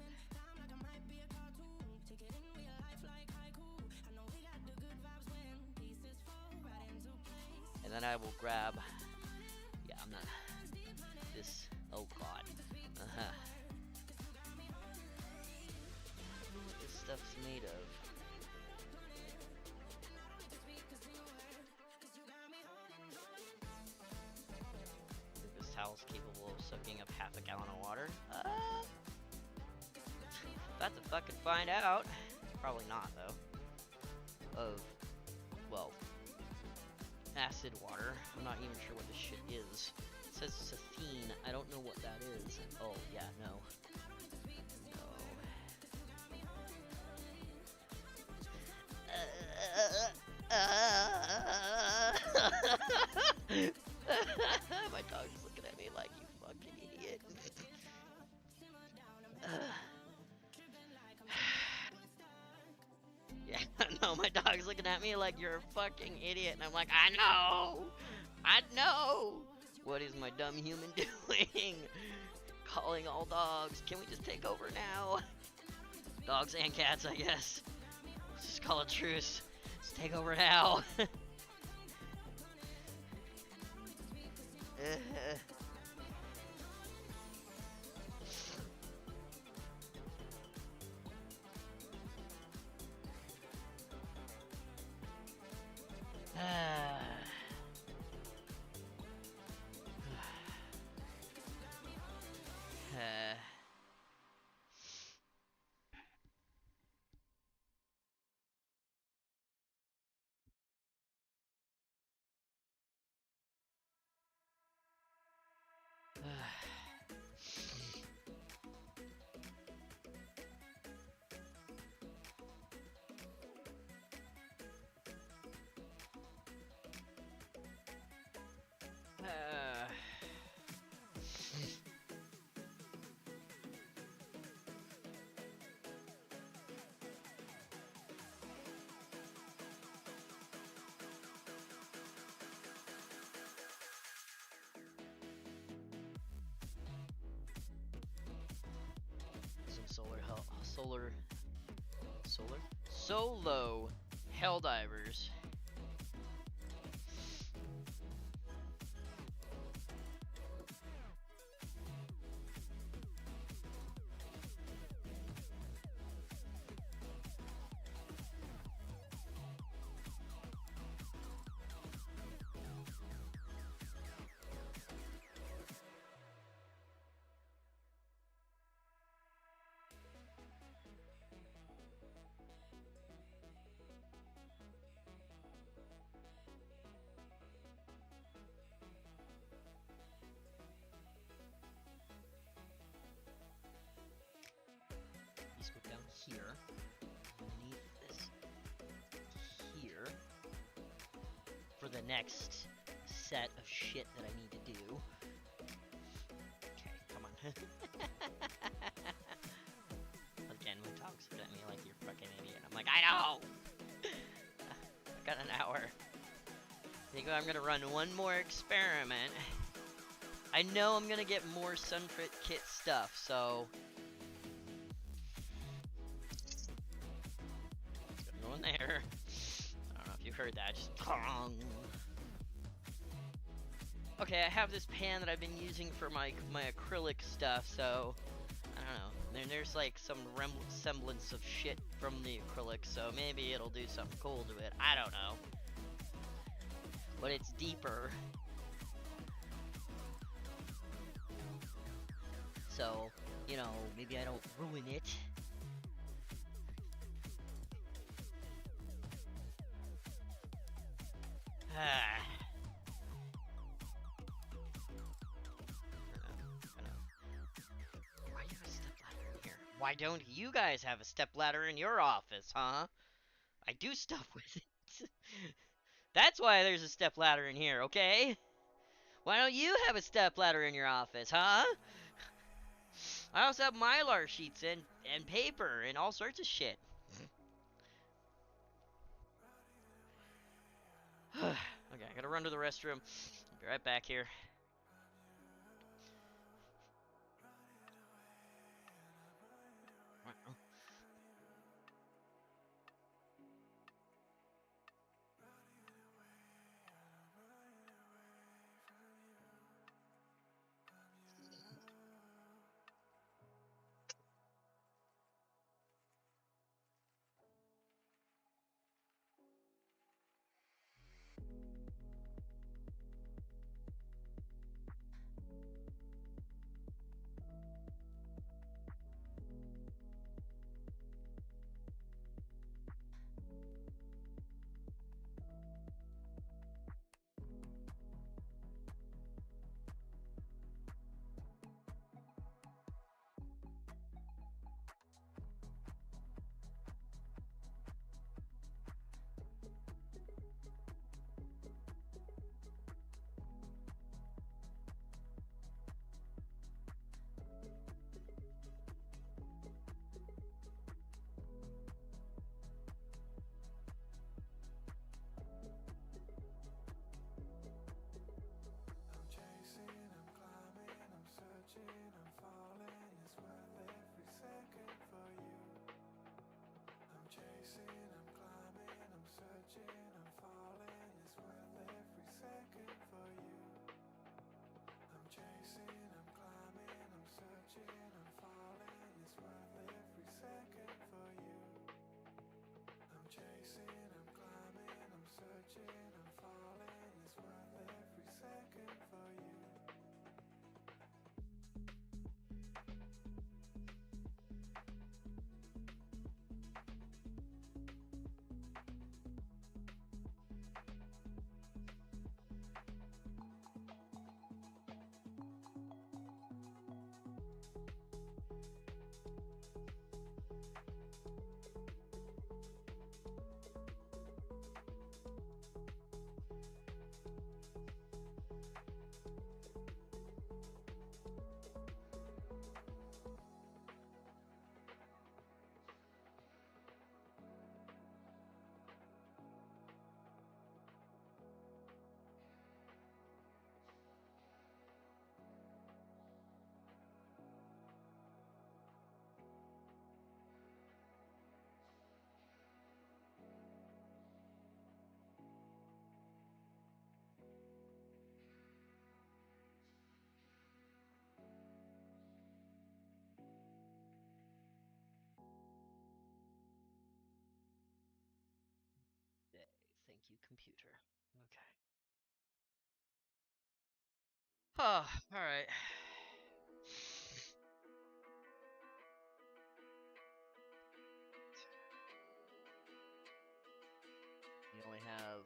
And then I will grab, yeah, I'm not, this, oh god. What this stuff's made of. This towel's capable of soaking up half a gallon of water. About to fucking find out. Probably not, though. Of, well, acid water. I'm not even sure what this shit is. It says Sathine. I don't know what that is. Oh, yeah, no. My dog's looking at me like, you fucking idiot. Yeah, no, my dog's looking at me like you're a fucking idiot, and I'm like, I know! I know! What is my dumb human doing? Calling all dogs. Can we just take over now? Dogs and cats, I guess. Let's just call a truce. Let's take over now. Some solo Helldivers. These go down here. I need this here for the next set of shit that I need to do. Okay, come on. Again, when dogs look at me like you're fucking idiot, I'm like, I know! I got an hour. I think I'm gonna run one more experiment. I know I'm gonna get more Sunfrit kit stuff, so go in there. I don't know if you heard that. Just okay, I have this pan that I've been using for my acrylic stuff, so I don't know. There's like some semblance of shit from the acrylic, so maybe it'll do something cool to it. I don't know. But it's deeper. So, you know, maybe I don't ruin it. Why do you have a stepladder in here? Why don't you guys have a stepladder in your office, huh? I do stuff with it. That's why there's a stepladder in here, okay? Why don't you have a stepladder in your office, huh? I also have Mylar sheets and paper and all sorts of shit. Okay, I gotta run to the restroom. I'll be right back here. I'm chasing, I'm climbing, I'm searching, I'm falling. It's worth every second for you. I'm chasing, I'm climbing, I'm searching, I'm falling. It's worth every second for you. I'm chasing, I'm climbing, I'm searching, I'm falling. It's worth every second for you. I'm chasing, I'm climbing, I'm searching, I'm falling. It's worth every second for you. Thank you, computer. Okay. Oh, alright. You only have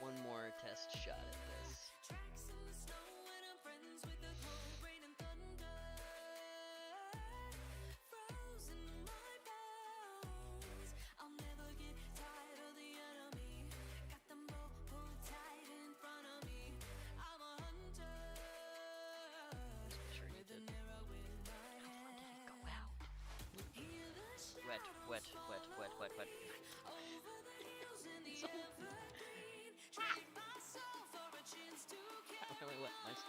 one more test shot at this. Tracks in the snow and I'm friends with the cold rain and thunder. Frozen in my bones. I'll never get tired of the enemy. Got them both pulled tight in front of me. I'm a hunter. Sure you With did. an arrow in my hand. Go out. Hear the Wet, wet, shadows wet, wet, wet, wet. over the hills in the So- evergreen. Trade my soul for a chance to Not really wet. Nice.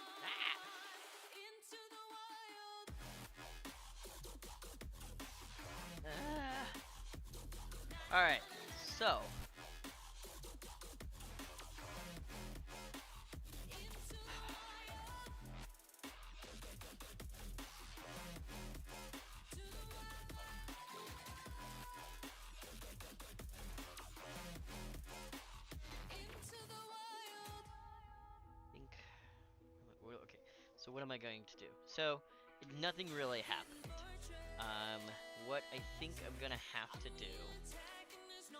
into the wild. Alright, so. Into the wild. Think. Okay, so what am I going to do? So, nothing really happened. What I think I'm gonna have to do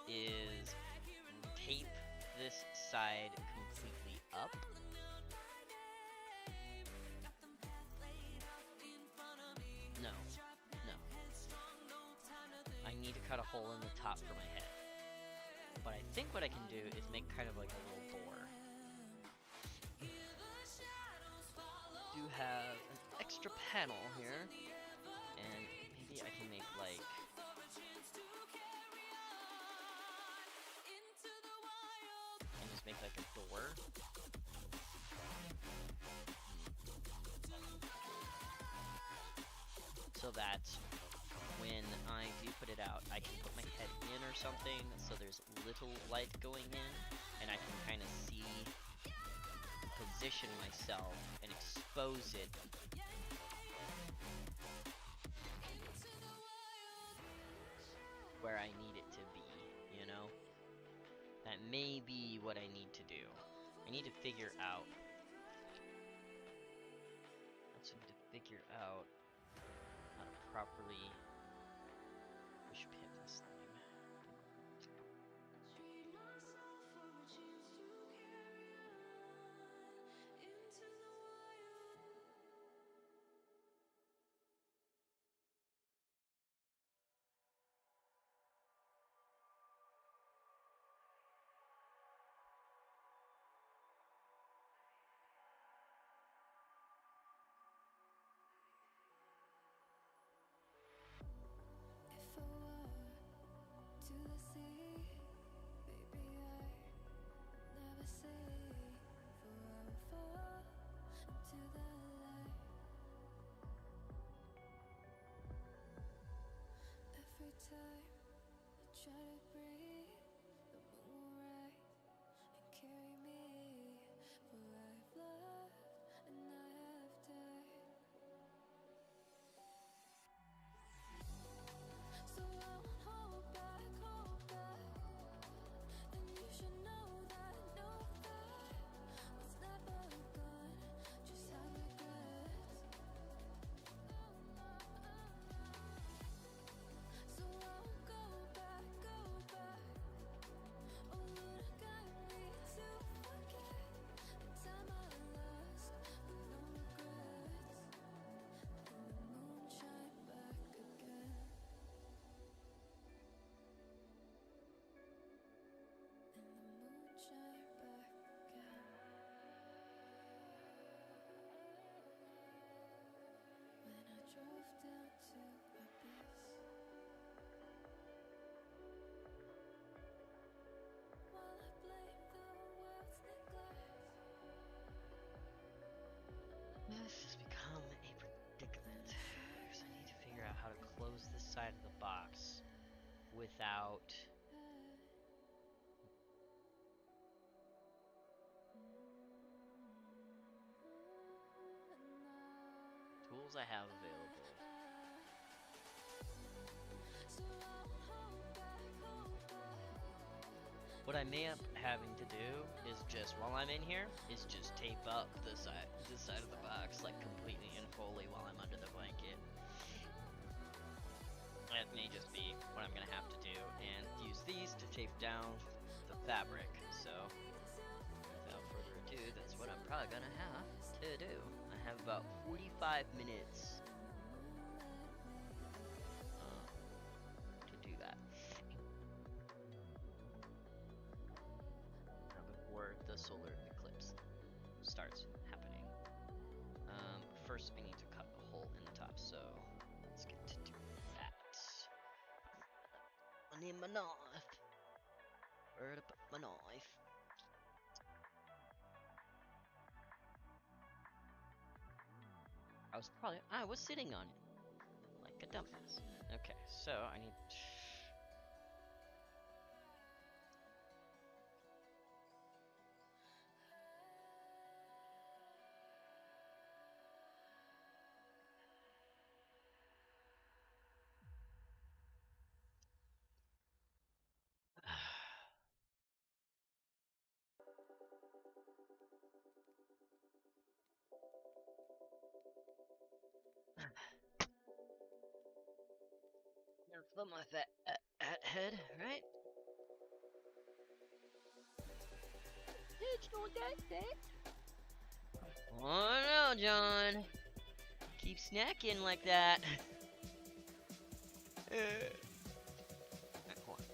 is tape this side completely up. No, no. I need to cut a hole in the top for my head. But I think what I can do is make kind of like a little door. Do have an extra panel here, and maybe I can make like and just make like a door. So that when I do put it out, I can put my head in or something, so there's little light going in, and I can kind of see, position myself, and expose it. Where I need it to be, you know? That may be what I need to do. I need to figure out. I need to figure out how to properly push pin this thing. If I were to the sea, baby, I'd never say, for I would fall into the light. Every time I try to breathe, the moon will rise and carry me, for I've loved and I have died. So I won't hold back, and you should know that was never gone, just have regrets. So I won't go back, oh Lord, guide me to forget the time I lost with no regrets, and the moon shine back again. And the moon shine back again. When I drove down to abyss, while I blame the world's neglect, This has become a predicament, because I need to figure out how to close this side of the box without tools I have available. so I won't hold back, What I may end up having to do is just, while I'm in here, is just tape up this side of the box, like completely and fully while I'm under the blanket. That may just be what I'm gonna have to do, and use these to tape down the fabric. So, without further ado, that's what I'm probably gonna have to do. I have about 45 minutes to do that. Before the solar eclipse starts happening. First, I need to cut a hole in the top, so let's get to do that. I need my knife. Where to put my knife? I was sitting on it like a dumbass. Okay, so I need. Gonna flip my fat head, right? It's not that fat. Oh no, John. Keep snacking like that. Hold on.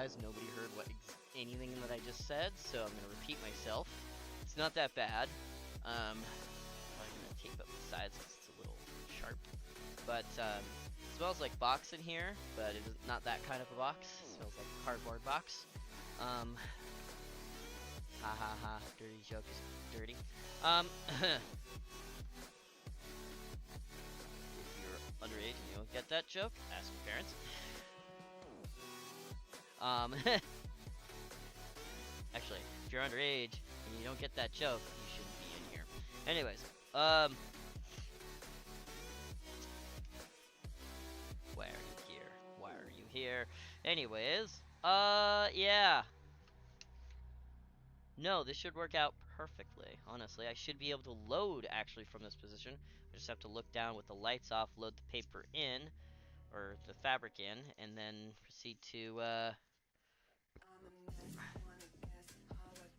realize nobody heard anything that I just said, so I'm gonna repeat myself. It's not that bad. I'm gonna tape up the sides because it's a little sharp. But it smells like box in here, but it is not that kind of a box. It smells like a cardboard box. Ha ha ha, dirty joke is dirty. If you're underage and you don't get that joke, ask your parents. Actually, if you're underage and you don't get that joke, you shouldn't be in here. Anyways, why are you here? Why are you here? Anyways, yeah. No, this should work out perfectly, honestly. I should be able to load, actually, from this position. I just have to look down with the lights off, load the paper in, or the fabric in, and then proceed to,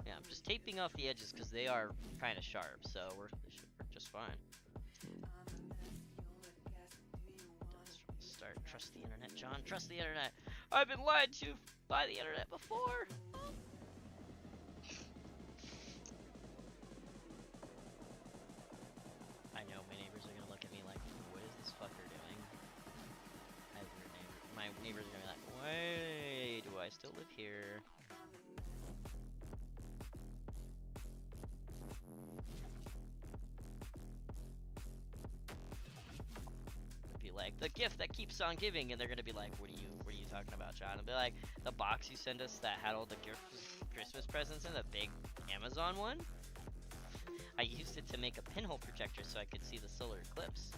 yeah, I'm just taping off the edges because they are kind of sharp, so they should work just fine. Start. Trust the internet, John. Trust the internet. I've been lied to by the internet before. I know my neighbors are gonna look at me like, what is this fucker doing? I have weird neighbors. My neighbors are gonna be like, why do I still live here? Be like, the gift that keeps on giving, and they're gonna be like, what are you talking about, John? And be like, the box you sent us that had all the Christmas presents in, the big Amazon one? I used it to make a pinhole projector so I could see the solar eclipse.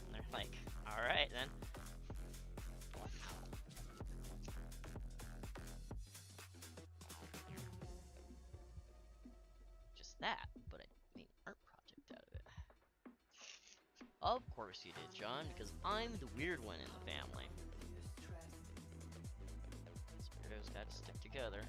And they're like, alright then. Just that, but I made an art project out of it. Of course you did, John, because I'm the weird one in the family. Weirdos gotta stick together.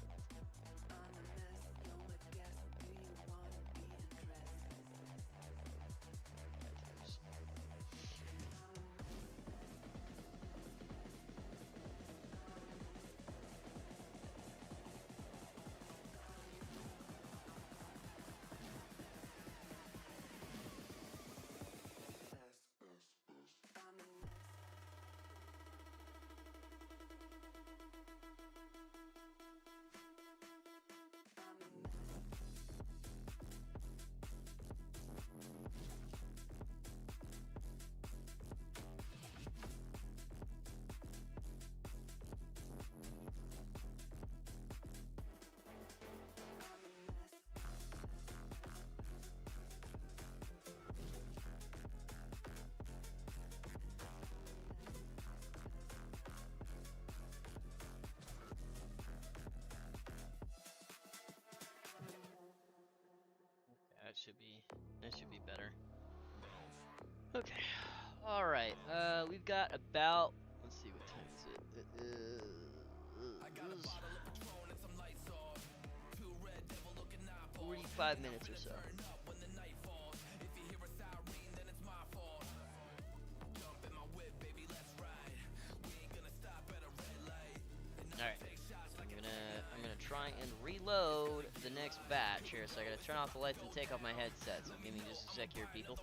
That should be better. Okay. Alright, we've got about, let's see, what time is it? It is 45 minutes or so. Alright, I'm gonna try and reload the next batch here, so I gotta turn off the lights and take off my headset, so give me just a sec here, people.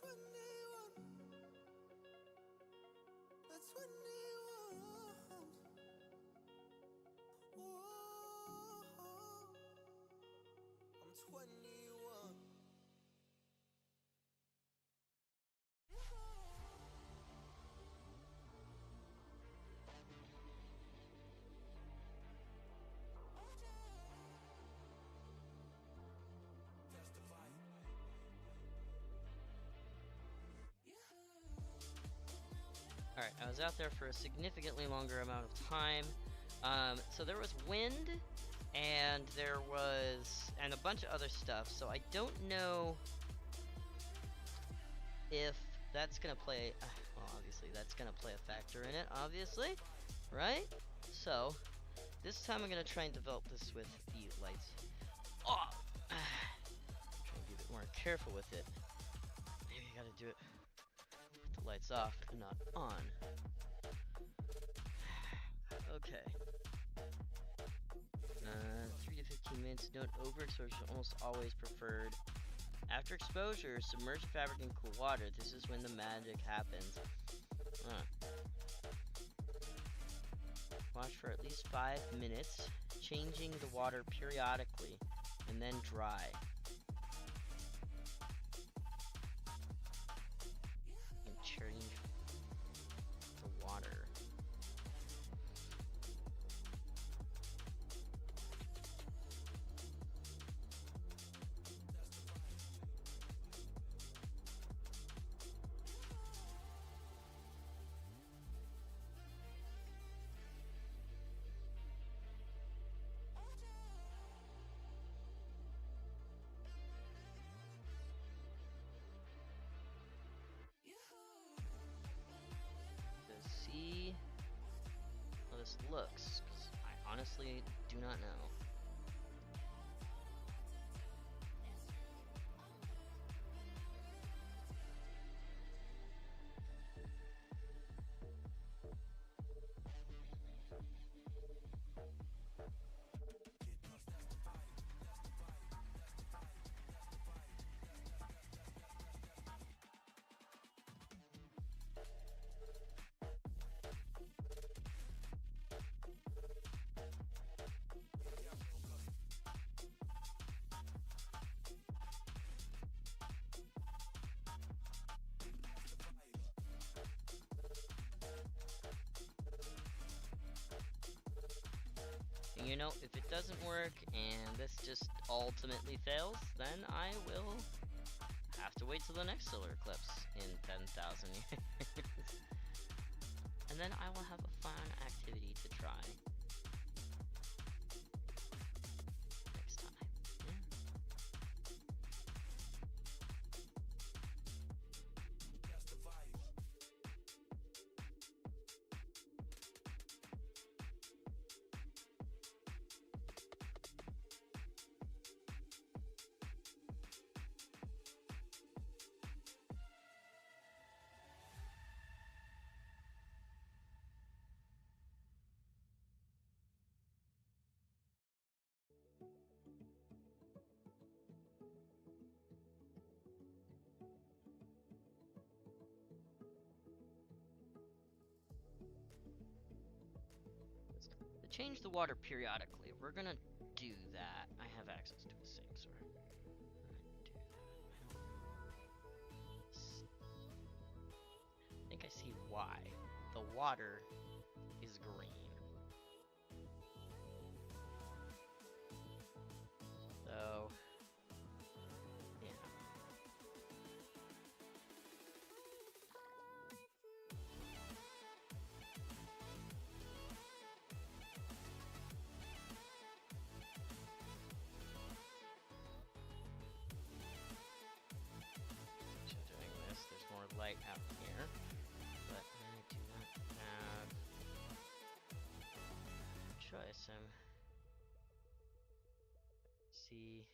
21. At 21. Whoa. I'm 21. Alright, I was out there for a significantly longer amount of time. So there was wind, and there was, and a bunch of other stuff, so I don't know if that's gonna play, well, obviously that's gonna play a factor in it, obviously, right? So, this time I'm gonna try and develop this with the lights off. Try and be a bit more careful with it. Maybe I gotta do it with the lights off and not on. Okay. 3 to 15 minutes. Note overexposure is almost always preferred. After exposure, submerge the fabric in cool water. This is when the magic happens. Wash for at least 5 minutes, changing the water periodically, and then dry. And change the water. To see how this looks, because I honestly do not know. You know, if it doesn't work and this just ultimately fails, then I will have to wait till the next solar eclipse in 10,000 years. And then I will have a fun activity to try next time. Yeah. To change the water periodically, we're gonna do that. I have access to a sink, so we're gonna do that. I think I see why. The water is green. So, yeah. So doing this, there's more light out here, but I do not have choice. See.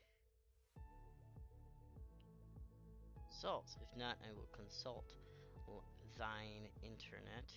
Salt. If not, I will consult thine internet.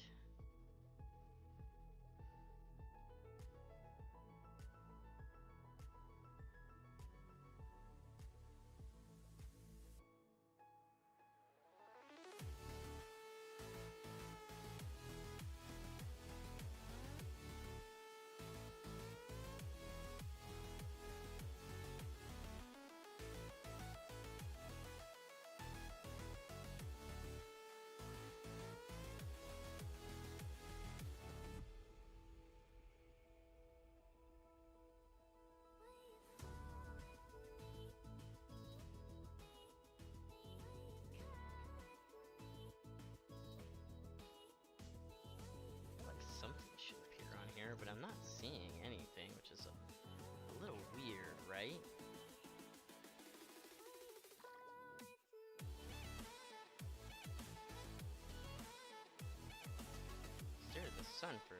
sun for a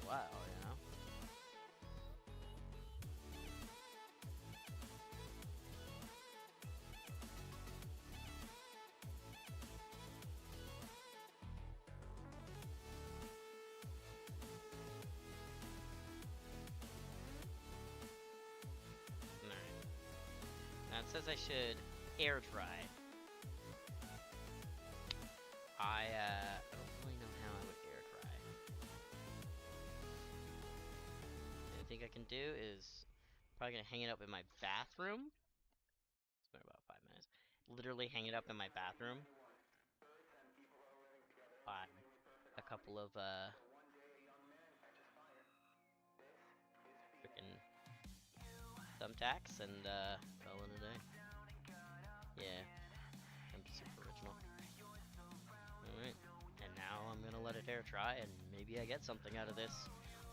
while, you know? Alright. Now it says I should air dry. I don't really know how I would air dry. The thing I can do is probably gonna hang it up in my bathroom. It's been about 5 minutes. Literally hang it up in my bathroom. By a couple of freaking thumbtacks and call it a day. Yeah, I'm super original. Alright, and now I'm gonna let it air dry and maybe I get something out of this.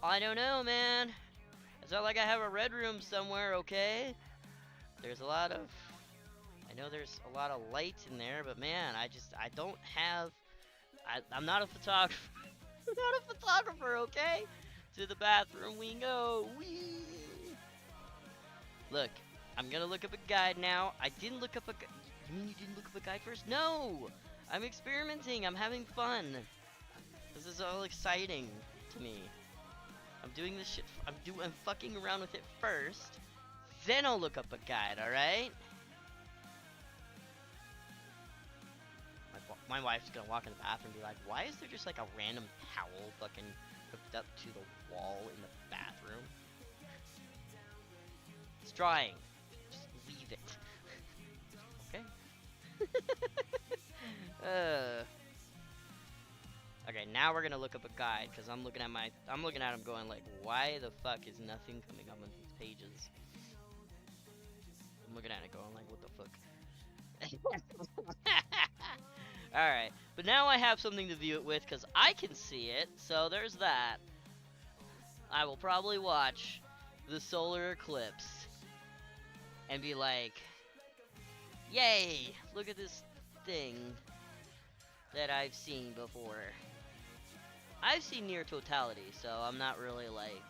I don't know, man. It's not like I have a red room somewhere, okay? There's a lot of... I know there's a lot of light in there, but man, I don't have... I'm not a photographer. I'm not a photographer, okay? To the bathroom we go. Whee! Look, I'm gonna look up a guide now. I didn't look up a guide. You mean you didn't look up a guide first? No! I'm experimenting. I'm having fun. This is all exciting to me. I'm doing this shit. I'm fucking around with it first. Then I'll look up a guide, alright? My wife's gonna walk in the bathroom and be like, why is there just like a random towel fucking hooked up to the wall in the bathroom? It's drying. Just leave it. Okay? Okay, now we're gonna look up a guide, because I'm looking at him going like, why the fuck is nothing coming up on these pages? I'm looking at it going like, what the fuck? Alright, but now I have something to view it with, because I can see it, so there's that. I will probably watch the solar eclipse and be like, yay, look at this thing that I've seen before. I've seen near totality, so I'm not really like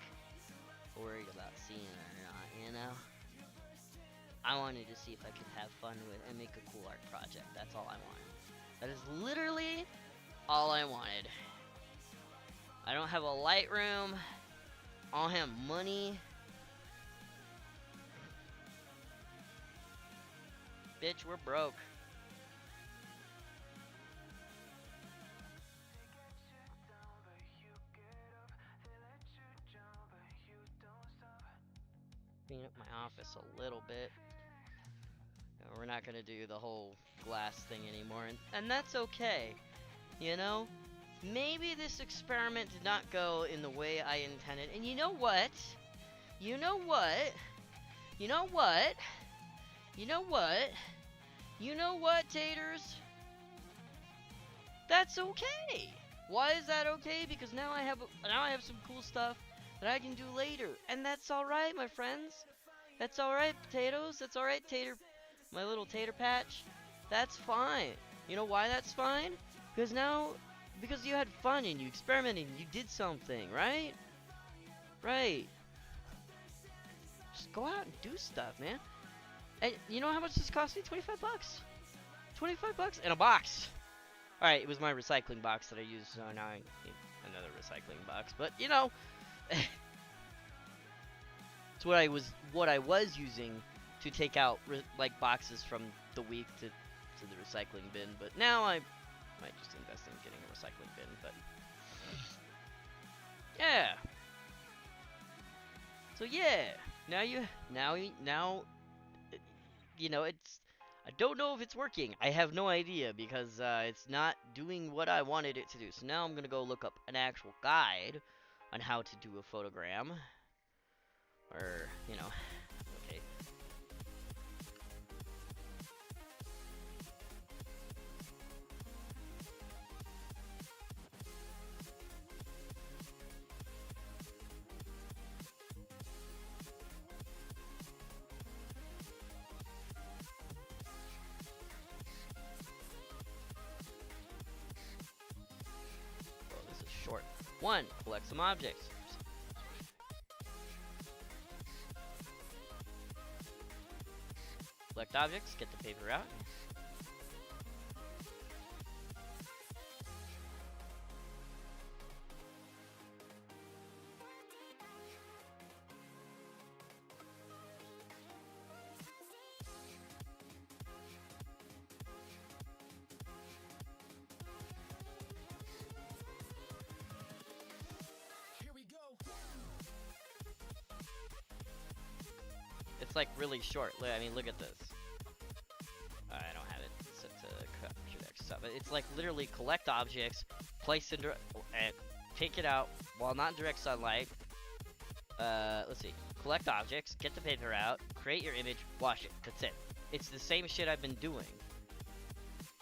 worried about seeing it or not, you know? I wanted to see if I could have fun with and make a cool art project. That's all I wanted. That is literally all I wanted. I don't have a Lightroom. I don't have money. Bitch, we're broke. Clean up my office a little bit. We're not gonna do the whole glass thing anymore, and that's okay. You know, maybe this experiment did not go in the way I intended. And you know what? You know what? You know what? You know what? You know what, taters? That's okay. Why is that okay? Because now I have some cool stuff that I can do later, and that's all right, my friends. That's all right, potatoes. That's all right, tater. My little tater patch. That's fine. You know why that's fine? Because you had fun and you experimented and you did something, right? Right. Just go out and do stuff, man. And you know how much this cost me? 25 bucks. 25 bucks in a box. Alright, it was my recycling box that I used, so now I need another recycling box. But, you know, it's what I was using to take out like boxes from the week to the recycling bin. But now I might just invest in getting a recycling bin. But yeah. So yeah, now you know, it's, I don't know if it's working. I have no idea because it's not doing what I wanted it to do. So now I'm gonna go look up an actual guide on how to do a photogram. Or, you know, okay. Oh, this is short. 1. Collect some objects. Collect objects, get the paper out. It's like really short. I mean, look at this. I don't have it set to computer stuff. It's like literally collect objects, place in and take it out while not in direct sunlight. Let's see. Collect objects, get the paper out, create your image, wash it. That's it. It's the same shit I've been doing.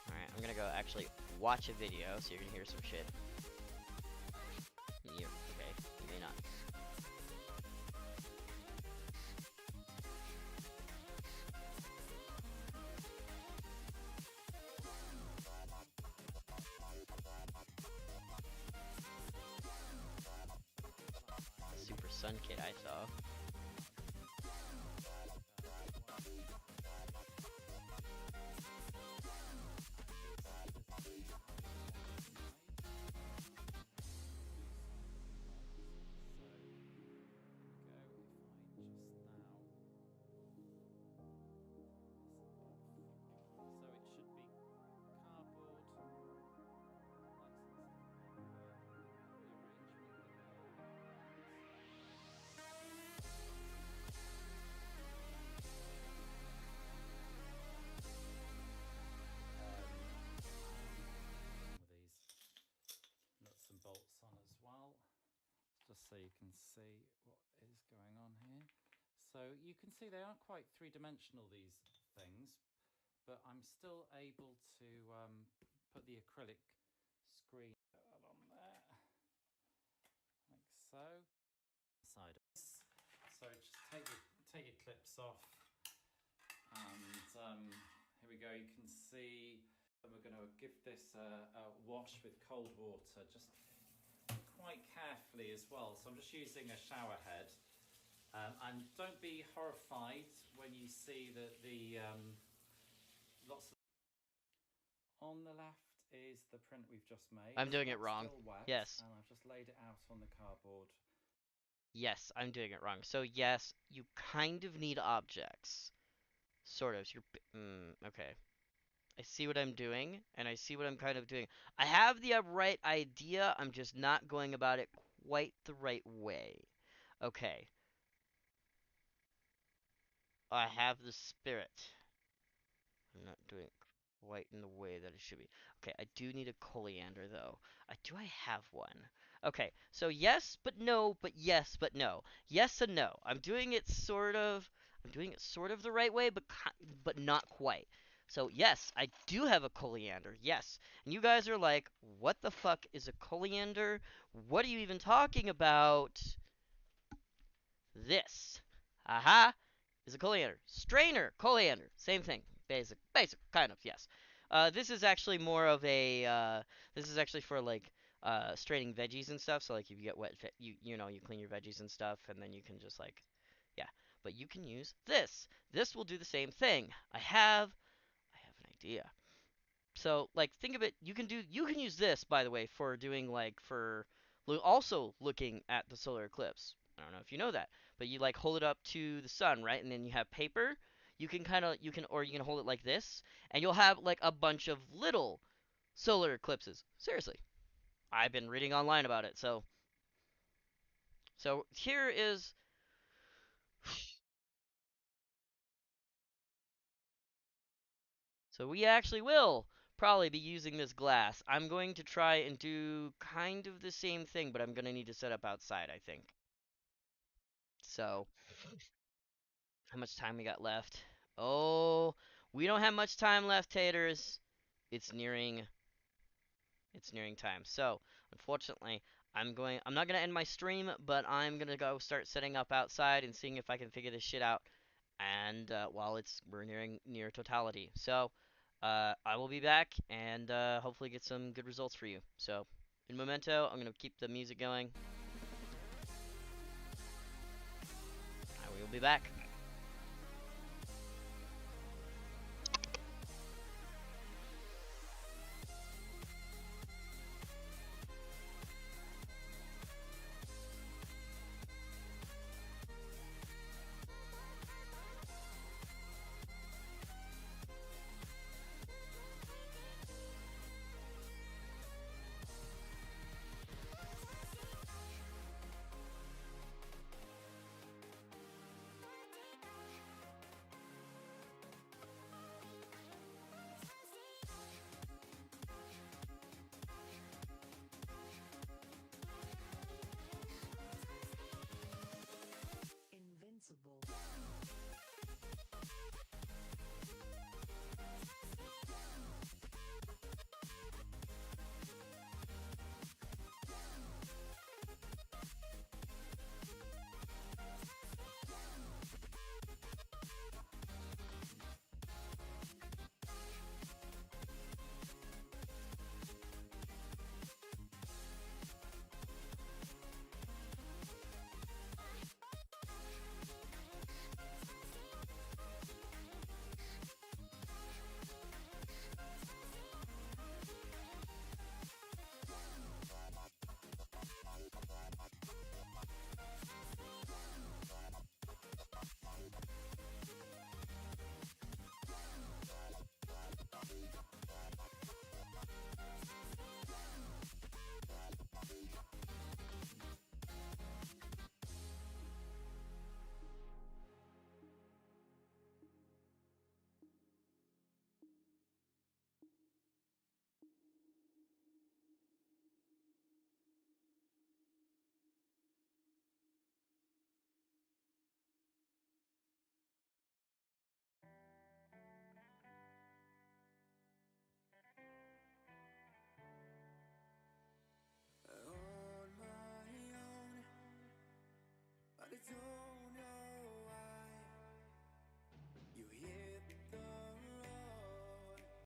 Alright, I'm gonna go actually watch a video so you're gonna hear some shit. Okay, you may not. Super Sun Kit I saw. Just so you can see what is going on here. So you can see they aren't quite three-dimensional, these things, but I'm still able to put the acrylic screen on there, like so. Side. So just take your clips off, and here we go. You can see, and we're going to give this a wash with cold water, just quite carefully as well. So I'm just using a shower head, and don't be horrified when you see that the lots of on the left is the print we've just made. I'm doing so it wrong. Still wet, yes. And I've just laid it out on the cardboard. Yes, I'm doing it wrong. So yes, you kind of need objects. Sort of. Okay. I see what I'm doing, and I see what I'm kind of doing. I have the right idea, I'm just not going about it quite the right way. Okay. I have the spirit. I'm not doing it quite in the way that it should be. Okay, I do need a coriander, though. Do I have one? Okay, so yes, but no, but yes, but no. Yes and no. I'm doing it sort of the right way, but not quite. So yes, I do have a coriander. Yes. And you guys are like, "What the fuck is a coriander? What are you even talking about?" This. Aha. Is a coriander. Strainer, coriander. Same thing. Basic, kind of, yes. This is actually more of a, this is actually for, like, straining veggies and stuff. So, like, if you get wet, you know, you clean your veggies and stuff, and then you can just, like, yeah. But you can use this. This will do the same thing. I have an idea. So, like, think of it, you can use this, by the way, for doing, like, also looking at the solar eclipse. I don't know if you know that, but you, like, hold it up to the sun, right? And then you have paper. You can or you can hold it like this, and you'll have, like, a bunch of little solar eclipses. Seriously. I've been reading online about it, so here is, so we actually will probably be using this glass. I'm going to try and do kind of the same thing, but I'm going to need to set up outside, I think. So, how much time we got left? Oh, we don't have much time left, taters. It's nearing time. So, unfortunately, I'm not going to end my stream, but I'm going to go start setting up outside and seeing if I can figure this shit out. And while we're near totality. So, I will be back and hopefully get some good results for you. So, In Memento, I'm gonna keep the music going. We will be back. Invincible. On my own, but it's all